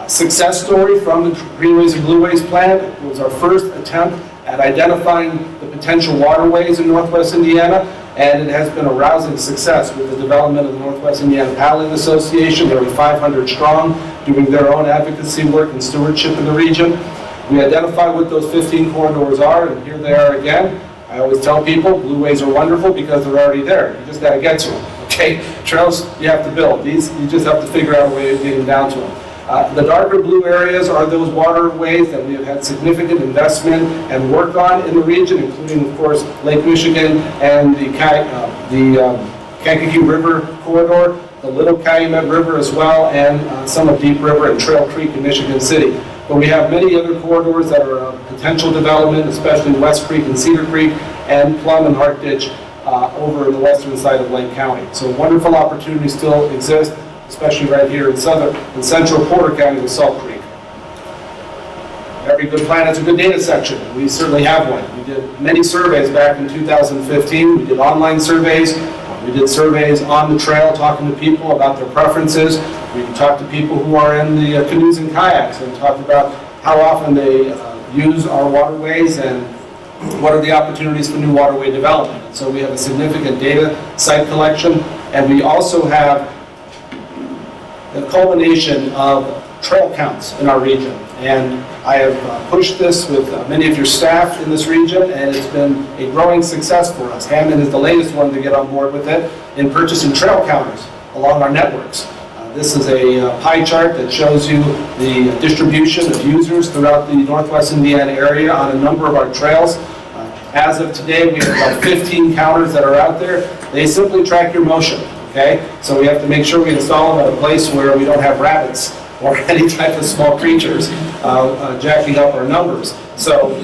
success story from the Greenways and Blueways plan. It was our first attempt at identifying the potential waterways in Northwest Indiana, and it has been a rousing success with the development of the Northwest Indiana Paddling Association, nearly 500 strong, doing their own advocacy work and stewardship in the region. We identify what those 15 corridors are, and here they are again. I always tell people, Blueways are wonderful because they're already there. You just got to get to them, okay? Trails you have to build. These, you just have to figure out a way of getting down to them. The darker blue areas are those waterways that we have had significant investment and work on in the region, including, of course, Lake Michigan and the Kankakee River corridor, the Little Calumet River as well, and some of Deep River and Trail Creek in Michigan City. But we have many other corridors that are of potential development, especially West Creek and Cedar Creek, and Plum and Hart Ditch over in the western side of Lake County. So wonderful opportunities still exist, especially right here in central Porter County with Salt Creek. Every good plan has a good data section. We certainly have one. We did many surveys back in 2015. We did online surveys. We did surveys on the trail, talking to people about their preferences. We talked to people who are in the canoes and kayaks and talked about how often they use our waterways and what are the opportunities for new waterway development. And so we have a significant data site collection, and we also have the culmination of trail counts in our region. And I have pushed this with many of your staff in this region, and it's been a growing success for us. Hammond is the latest one to get on board with it in purchasing trail counters along our networks. This is a pie chart that shows you the distribution of users throughout the Northwest Indiana area on a number of our trails. As of today, we have about 15 counters that are out there. They simply track your motion, okay? So we have to make sure we install them at a place where we don't have rabbits or any type of small creatures jacking up our numbers. So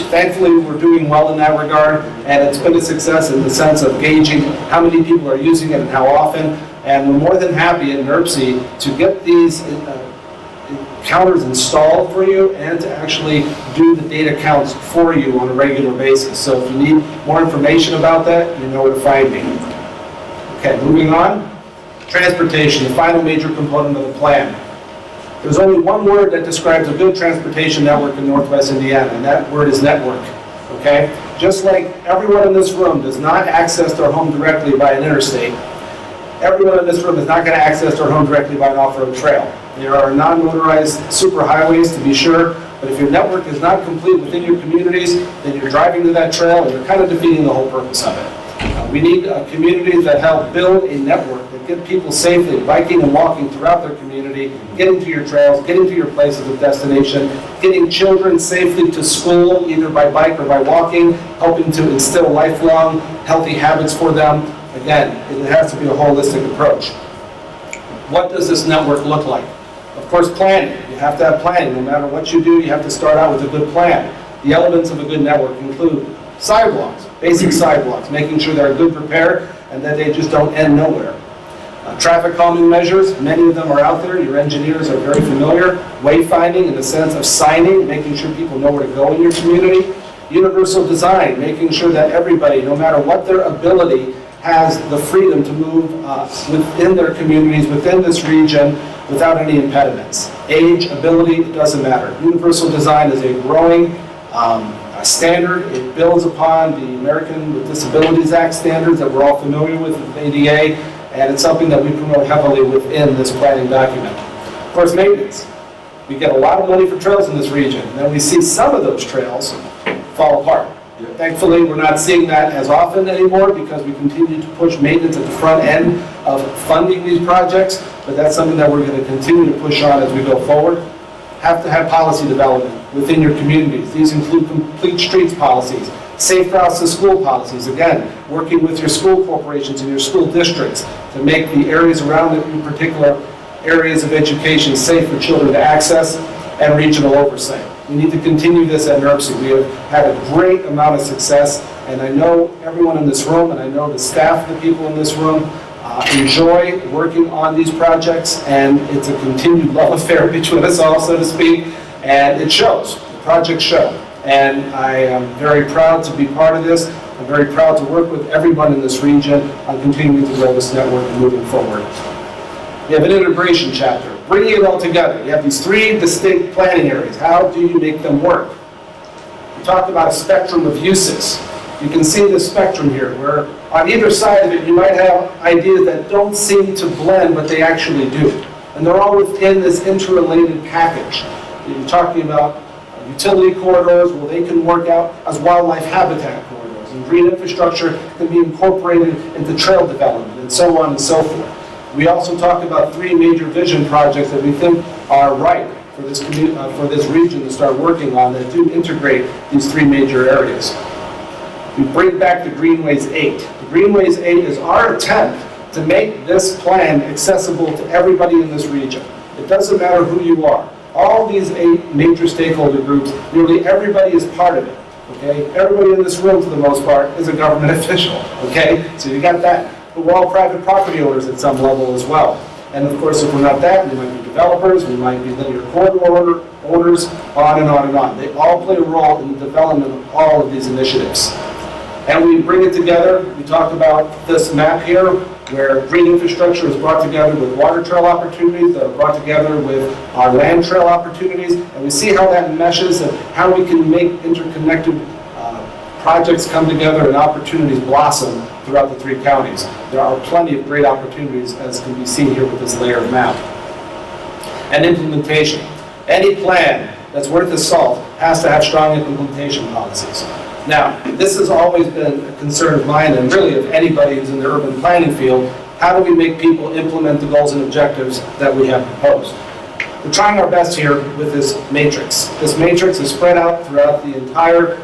thankfully, we're doing well in that regard, and it's been a success in the sense of gauging how many people are using it and how often. And we're more than happy at NERC to get these counters installed for you and to actually do the data counts for you on a regular basis. So if you need more information about that, you know where to find me. Okay, moving on. Transportation, the final major component of the plan. There's only one word that describes a good transportation network in Northwest Indiana, and that word is network. Okay? Just like everyone in this room does not access their home directly by an interstate, everyone in this room is not going to access their home directly by an off-road trail. There are non-motorized superhighways, to be sure, but if your network is not complete within your communities, then you're driving to that trail and you're kind of defeating the whole purpose of it. We need communities that help build a network that get people safely biking and walking throughout their community, getting to your trails, getting to your places of destination, getting children safely to school, either by bike or by walking, helping to instill lifelong healthy habits for them. Again, it has to be a holistic approach. What does this network look like? Of course, planning. You have to have planning. No matter what you do, you have to start out with a good plan. The elements of a good network include sidewalks, basic sidewalks, making sure they're good prepared and that they just don't end nowhere. Traffic calming measures, many of them are out there. Your engineers are very familiar. Wayfinding in the sense of signing, making sure people know where to go in your community. Universal design, making sure that everybody, no matter what their ability, has the freedom to move within their communities, within this region, without any impediments. Age, ability, it doesn't matter. Universal design is a growing standard. It builds upon the American with Disabilities Act standards that we're all familiar with ADA, and it's something that we promote heavily within this planning document. Of course, maintenance. We get a lot of money for trails in this region, and then we see some of those trails fall apart. Thankfully, we're not seeing that as often anymore because we continue to push maintenance at the front end of funding these projects, but that's something that we're going to continue to push on as we go forward. Have to have policy development within your communities. These include complete streets policies, safe routes to school policies. Again, working with your school corporations and your school districts to make the areas around it, in particular areas of education, safe for children to access, and regional oversight. We need to continue this at NERC. We have had a great amount of success, and I know everyone in this room, and I know the staff, the people in this room, enjoy working on these projects, and it's a continued love affair between us all, so to speak, and it shows. The projects show, and I am very proud to be part of this. I'm very proud to work with everyone in this region on continuing to grow this network and moving forward. We have an integration chapter, bringing it all together. You have these three distinct planning areas. How do you make them work? We talked about a spectrum of uses. You can see the spectrum here, where on either side of it, you might have ideas that don't seem to blend, but they actually do. And they're all within this interrelated package. You're talking about utility corridors, well, they can work out as wildlife habitat corridors, and green infrastructure can be incorporated into trail development, and so on and so forth. We also talked about three major vision projects that we think are ripe for this region to start working on that do integrate these three major areas. We bring back the Greenways 8. The Greenways 8 is our attempt to make this plan accessible to everybody in this region. It doesn't matter who you are. All these 8 major stakeholder groups, nearly everybody is part of it. Okay? Everybody in this room, for the most part, is a government official. Okay? So you got that. But we're all private property owners at some level as well. And of course, if we're not that, we might be developers, we might be linear corridor owners, on and on and on. They all play a role in the development of all of these initiatives. And we bring it together. We talked about this map here, where green infrastructure is brought together with water trail opportunities that are brought together with our land trail opportunities. And we see how that meshes and how we can make interconnected projects come together and opportunities blossom throughout the 3 counties. There are plenty of great opportunities, as can be seen here with this layered map. And implementation. Any plan that's worth its salt has to have strong implementation policies. Now, this has always been a concern of mine, and really of anybody who's in the urban planning field. How do we make people implement the goals and objectives that we have proposed? We're trying our best here with this matrix. This matrix is spread out throughout the entire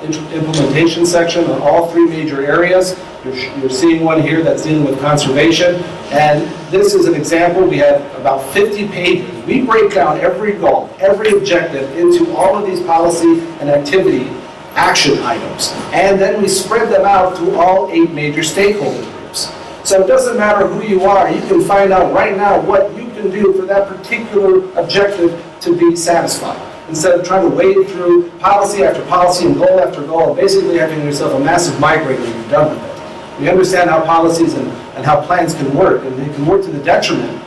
implementation section on all three major areas. You're seeing one here that's dealing with conservation. And this is an example. We have about 50 pages. We break down every goal, every objective into all of these policy and activity action items. And then we spread them out through all 8 major stakeholder groups. So it doesn't matter who you are, you can find out right now what you can do for that particular objective to be satisfied. Instead of trying to wade through policy after policy and goal after goal, basically having yourself a massive migraine when you're done with it. We understand how policies and how plans can work, and they can work to the detriment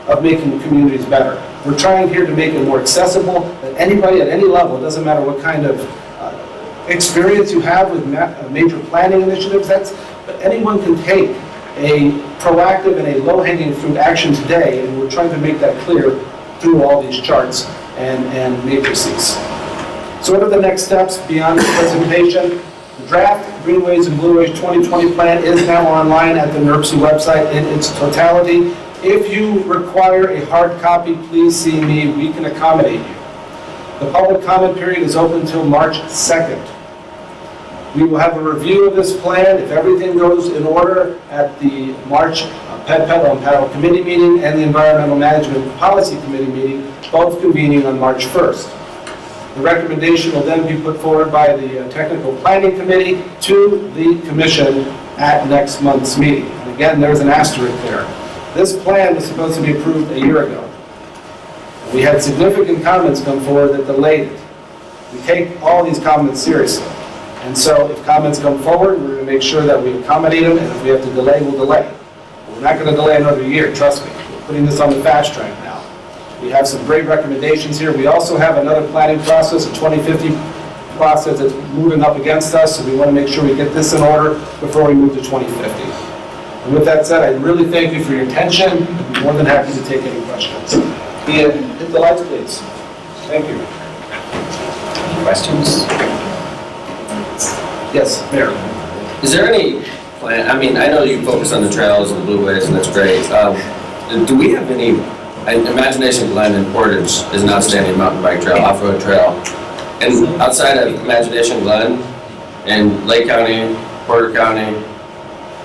of making communities better. We're trying here to make it more accessible, that anybody at any level, it doesn't matter what kind of experience you have with major planning initiatives, but anyone can take a proactive and a low-hanging fruit action today, and we're trying to make that clear through all these charts and matrices. So what are the next steps beyond this presentation? The draft Greenways and Blueways 2020 plan is now online at the NERC website in its totality. If you require a hard copy, please see me. We can accommodate you. The public comment period is open until March 2nd. We will have a review of this plan, if everything goes in order, at the March Pedal Committee meeting and the Environmental Management Policy Committee meeting, both convening on March 1st. The recommendation will then be put forward by the Technical Planning Committee to the Commission at next month's meeting. And again, there's an asterisk there. This plan was supposed to be approved a year ago. We had significant comments come forward that delayed it. We take all these comments seriously. And so if comments come forward, we're going to make sure that we accommodate them, and if we have to delay, we'll delay. But we're not going to delay another year, trust me. We're putting this on the fast track now. We have some great recommendations here. We also have another planning process, a 2050 process that's moving up against us, so we want to make sure we get this in order before we move to 2050. And with that said, I really thank you for your attention. I'm more than happy to take any questions. Ian, hit the lights, please. Thank you. Questions? Yes, Mayor. Is there any plan, I mean, I know you focus on the trails and the blueways, and that's great. Do we have any, Imagination Glen in Portage is an outstanding mountain bike trail, off-road trail. And outside of Imagination Glen, in Lake County, Porter County,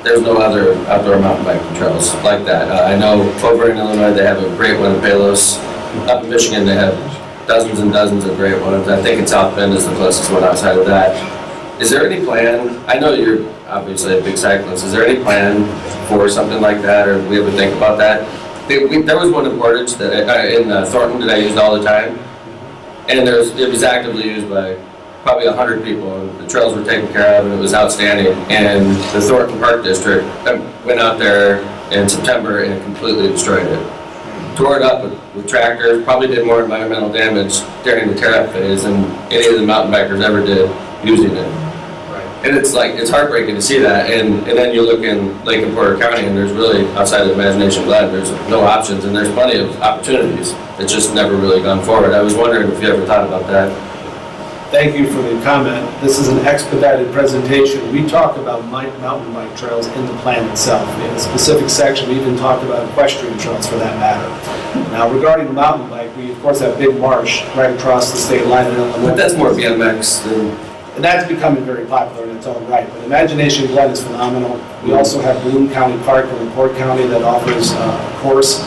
there's no other outdoor mountain biking trails like that. I know over in Illinois, they have a great one in Palos. Up in Michigan, they have dozens and dozens of great ones. I think in South Bend is the closest one outside of that. Is there any plan, I know you're obviously a big cyclist, is there any plan for something like that, or we ever think about that? There was one in Portage, in Thornton, that I used all the time, and it was actively used by probably 100 people, and the trails were taken care of, and it was outstanding. And the Thornton Park District went out there in September and completely destroyed it. Tore it up with tractors, probably did more environmental damage during the tear-up phase than any of the mountain bikers ever did using it. And it's heartbreaking to see that, and then you look in Lake and Porter County, and there's really, outside of Imagination Glen, there's no options, and there's plenty of opportunities. It's just never really gone forward. I was wondering if you ever thought about that. Thank you for the comment. This is an expedited presentation. We talk about mountain bike trails in the plan itself. We have a specific section. We even talked about equestrian trails for that matter. Now, regarding the mountain bike, we of course have Big Marsh right across the state line in Illinois. But that's more BMX than... And that's becoming very popular in its own right. But Imagination Glen is phenomenal. We also have Bloom County Park in LaPorte County that offers a course.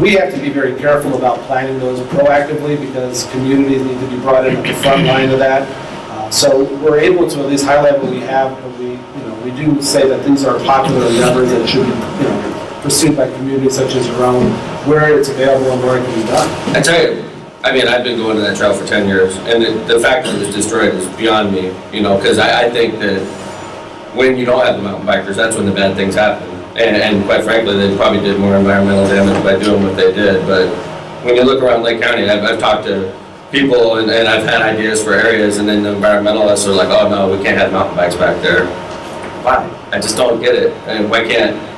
We have to be very careful about planning those proactively because communities need to be brought in at the front line of that. So we're able to, at least high level we have, but we do say that these are popular endeavors that should be pursued by communities such as your own, where it's available and where it can be done. I tell you, I mean, I've been going to that trail for 10 years, and the fact that it was destroyed is beyond me, because I think that when you don't have the mountain bikers, that's when the bad things happen. And quite frankly, they probably did more environmental damage by doing what they did. But when you look around Lake County, I've talked to people, and I've had ideas for areas, and then the environmentalists are like, oh no, we can't have mountain bikes back there. Why? I just don't get it. And why can't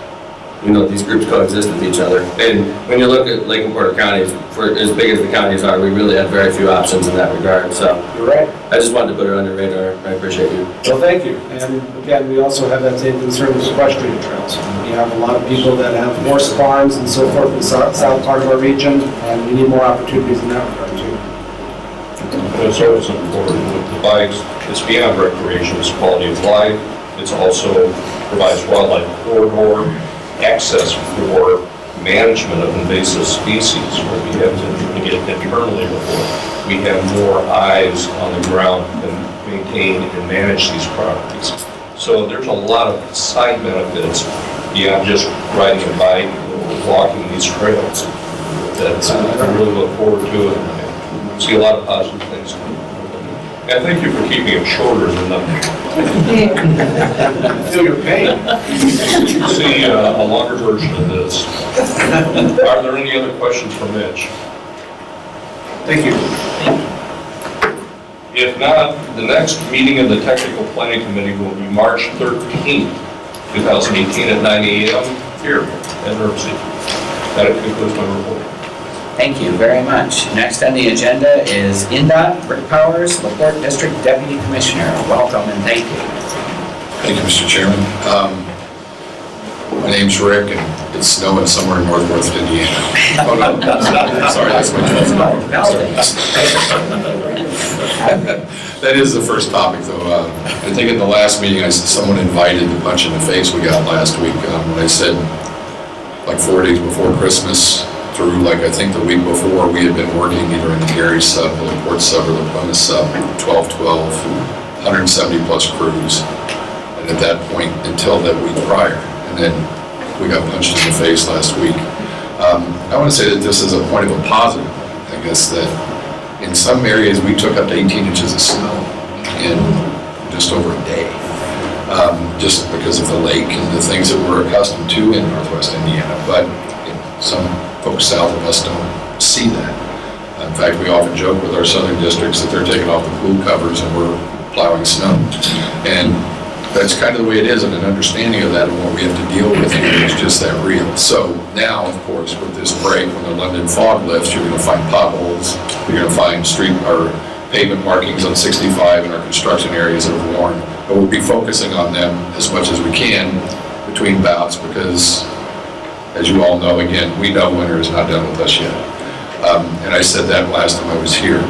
these groups coexist with each other? And when you look at Lake and Porter counties, for as big as the counties are, we really have very few options in that regard. So you're right. I just wanted to put it on your radar. I appreciate you. Well, thank you. And again, we also have that same concern with equestrian trails. We have a lot of people that have horse farms and so forth in the south part of our region, and we need more opportunities in that regard too. It's also important with the bikes, It's beyond recreation, it's quality of life. It's also provides wildlife corridor access for management of invasive species, where we have to doing it internally before. We have more eyes on the ground and maintain and manage these properties. So there's a lot of side benefits beyond just riding a bike or walking these trails that I really look forward to it. I see a lot of positive things. And thank you for keeping it shorter than that. Feel your pain. You see a longer version of this. Are there any other questions for Mitch? Thank you. If not, the next meeting of the Technical Planning Committee will be March 13th, 2018 at 9 a.m. here at Herbst. That concludes my report. Thank you very much. Next on the agenda is INDOT, Rick Powers, LaPorte District Deputy Commissioner. Welcome and thank you. Thank you, Mr. Chairman. My name's Rick, and it's snowing somewhere in northwest Indiana. Oh, no, sorry, that's my That is the first topic, though. I think at the last meeting, someone invited the punch in the face we got last week when I said, like 4 days before Christmas, through like I think the week before, we had been working either in the Gary sub, the LaPorte sub, or the Plymouth sub, 12-12, 170 plus crews. And at that point, until that week prior, and then we got punched in the face last week. I want to say that this is a point of a positive. I guess that in some areas we took up to 18 inches of snow in just over a day, just because of the lake and the things that we're accustomed to in northwest Indiana. But some folks south of us don't see that. In fact, we often joke with our southern districts that they're taking off the pool covers and we're plowing snow. And that's kind of the way it is, and an understanding of that and what we have to deal with is just that real. So now, of course, with this break, when the London fog lifts, you're going to find potholes, you're going to find street or pavement markings on 65 in our construction areas that are worn. But we'll be focusing on them as much as we can between bouts because, as you all know, again, we know winter is not done with us yet. And I said that last time I was here.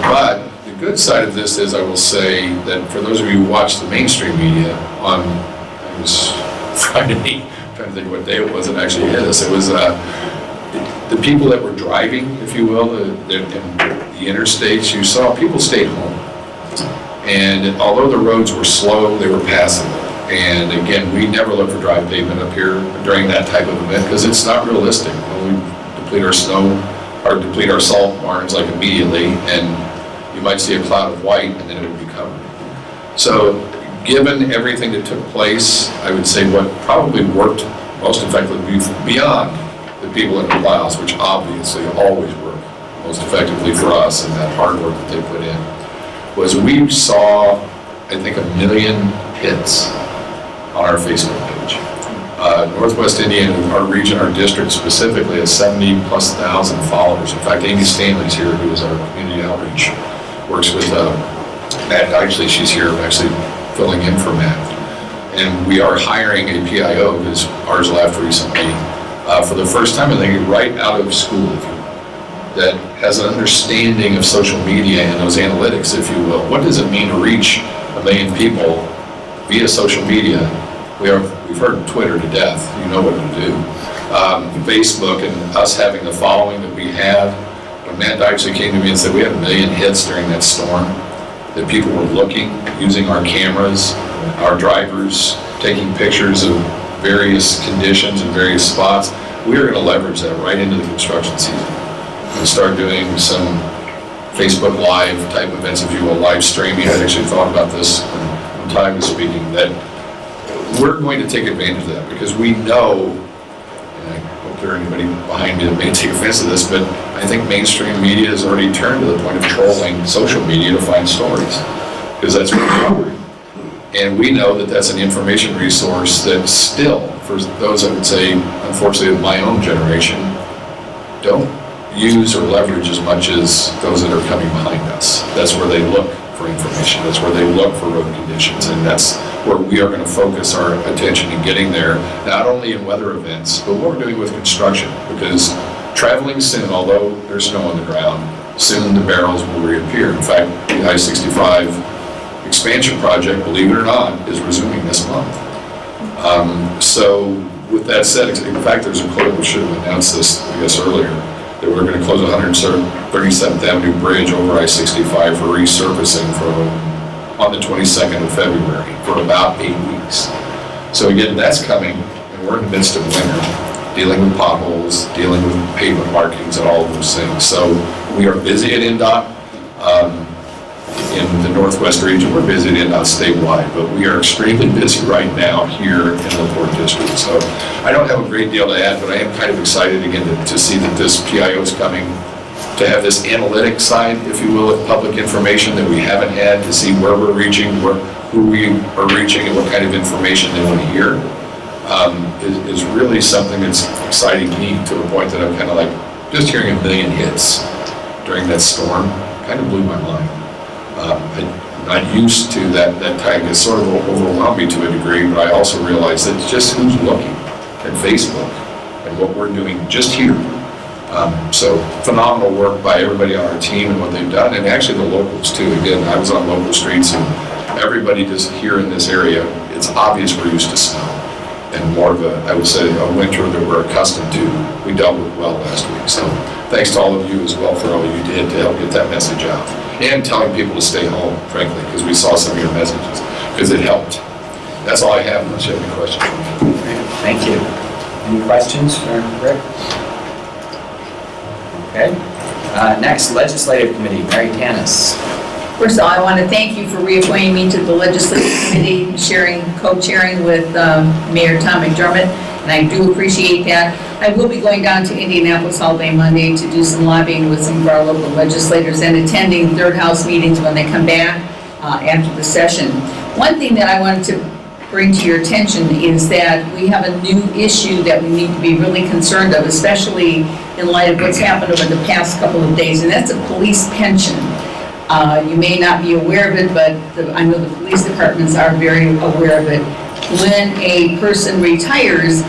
But the good side of this is I will say that for those of you who watch the mainstream media on, it was Friday, trying to think what day it was, it actually hit us. It was the people that were driving, if you will, in the interstates, you saw people stayed home. And although the roads were slow, they were passable. And again, we never look for dry pavement up here during that type of event because it's not realistic. When we deplete our snow or deplete our salt barns like immediately, and you might see a cloud of white and then it would be covered. So given everything that took place, I would say what probably worked most effectively beyond the people in the plows, which obviously always work most effectively for us and that hard work that they put in, was we saw, I think, 1 million hits on our Facebook page. Northwest Indiana, our region, our district specifically, has 70,000+ followers. In fact, Amy Stanley's here, who is our community outreach, works with Matt. Actually, she's here actually filling in for Matt. And we are hiring a PIO, because ours left recently, for the first time, I think, right out of school, if you will, that has an understanding of social media and those analytics, if you will. What does it mean to reach 1 million people via social media? We've heard Twitter to death, you know what to do. Facebook and us having the following that we have. When Matt actually came to me and said we had 1 million hits during that storm, that people were looking, using our cameras, our drivers, taking pictures of various conditions and various spots, we are going to leverage that right into the construction season and start doing some Facebook Live type events, if you will, live streaming. I actually thought about this when Ty was speaking, that we're going to take advantage of that because we know, and I hope there anybody behind me that may take offense to this, but I think mainstream media has already turned to the point of trolling social media to find stories because that's what we're covering. And we know that that's an information resource that still, for those I would say, unfortunately, of my own generation, don't use or leverage as much as those that are coming behind us. That's where they look for information. That's where they look for road conditions. And that's where we are going to focus our attention in getting there, not only in weather events, but what we're doing with construction. Because traveling soon, although there's snow on the ground, soon the barrels will reappear. In fact, the I-65 expansion project, believe it or not, is resuming this month. So with that said, in fact, there's a quote, we should have announced this, I guess, earlier, that we're going to close 137th Avenue Bridge over I-65 for resurfacing on the 22nd of February for about 8 weeks. So again, that's coming, and we're in the midst of winter, dealing with potholes, dealing with pavement markings and all of those things. So we are busy at NDOT. In the Northwest region, we're busy at NDOT statewide, but we are extremely busy right now here in the Port District. So I don't have a great deal to add, but I am kind of excited again to see that this PIO is coming, to have this analytic side, if you will, of public information that we haven't had, to see where we're reaching, who we are reaching, and what kind of information they want to hear, is really something that's exciting me to the point that I'm kind of like, just hearing 1 million hits during that storm kind of blew my mind. I'm not used to that type. It sort of overwhelmed me to a degree, but I also realized that just who's looking at Facebook and what we're doing just here. So phenomenal work by everybody on our team and what they've done, and actually the locals too. Again, I was on local streets, and everybody just here in this area, it's obvious we're used to snow and more of I would say, a winter that we're accustomed to. We dealt with well last week. So thanks to all of you as well for all you did to help get that message out. And telling people to stay home, frankly, because we saw some of your messages, because it helped. That's all I have, unless you have any questions. Thank you. Any questions for Rick? Okay. Next, Legislative Committee, Mary Tanis. First of all, I want to thank you for reappointing me to the Legislative Committee, co-chairing with Mayor Tom McDermott, and I do appreciate that. I will be going down to Indianapolis all day Monday to do some lobbying with some of our local legislators and attending Third House meetings when they come back after the session. One thing that I wanted to bring to your attention is that we have a new issue that we need to be really concerned of, especially in light of what's happened over the past couple of days, and that's a police pension. You may not be aware of it, but I know the police departments are very aware of it. When a person retires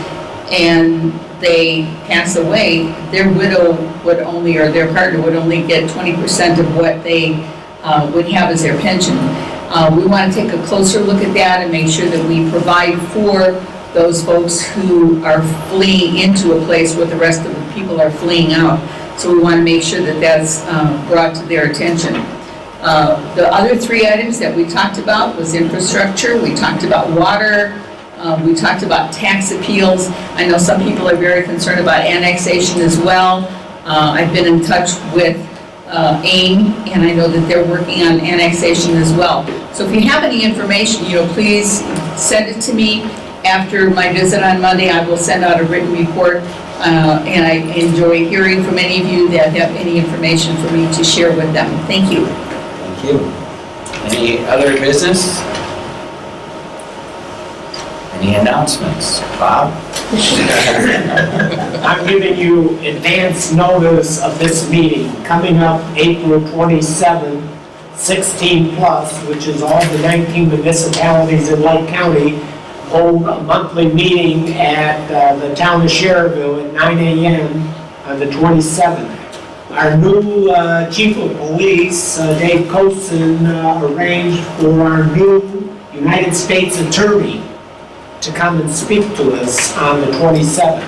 and they pass away, their widow would only, or their partner would only get 20% of what they would have as their pension. We want to take a closer look at that and make sure that we provide for those folks who are fleeing into a place where the rest of the people are fleeing out. So we want to make sure that that's brought to their attention. The other 3 items that we talked about was infrastructure, we talked about water, we talked about tax appeals. I know some people are very concerned about annexation as well. I've been in touch with AIM, and I know that they're working on annexation as well. So if you have any information, please send it to me. After my visit on Monday, I will send out a written report, and I enjoy hearing from any of you that have any information for me to share with them. Thank you. Thank you. Any other business? Any announcements? Bob? I'm giving you advance notice of this meeting coming up April 27, 16 plus, which is all the 19 municipalities in Lake County hold a monthly meeting at the town of Schererville at 9 a.m. on the 27th. Our new chief of police, Dave Coulson, arranged for our new United States attorney to come and speak to us on the 27th.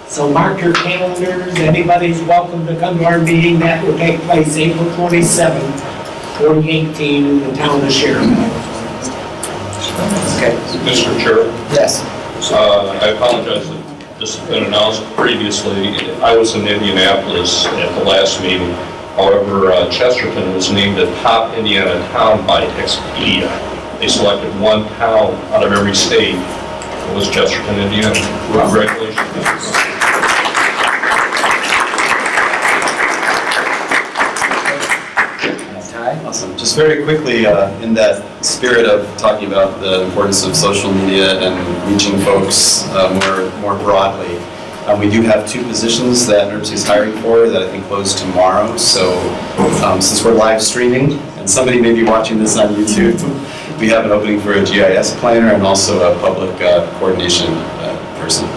So mark your calendars, anybody's welcome to come to our meeting. That will take place April 27th, 2018 in the town of Schererville. Okay. Mr. Chair? Yes. I apologize that this has been announced previously. I was in Indianapolis at the last meeting. However, Chesterton was named a top Indiana town by Expedia. They selected one town out of every state. It was Chesterton, Indiana. Congratulations. Awesome. Just very quickly, in that spirit of talking about the importance of social media and reaching folks more broadly, we do have 2 positions that NERC is hiring for that I think close tomorrow. So since we're live streaming and somebody may be watching this on YouTube, we have an opening for a GIS planner and also a public coordination person.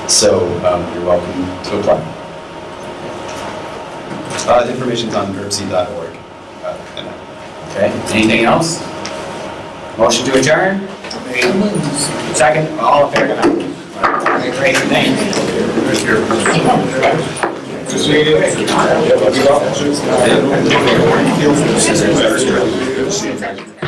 So you're welcome to apply. Information's on NERC.org. Okay, anything else? Motion to adjourn? Second, all in favor? Okay, great, thank you.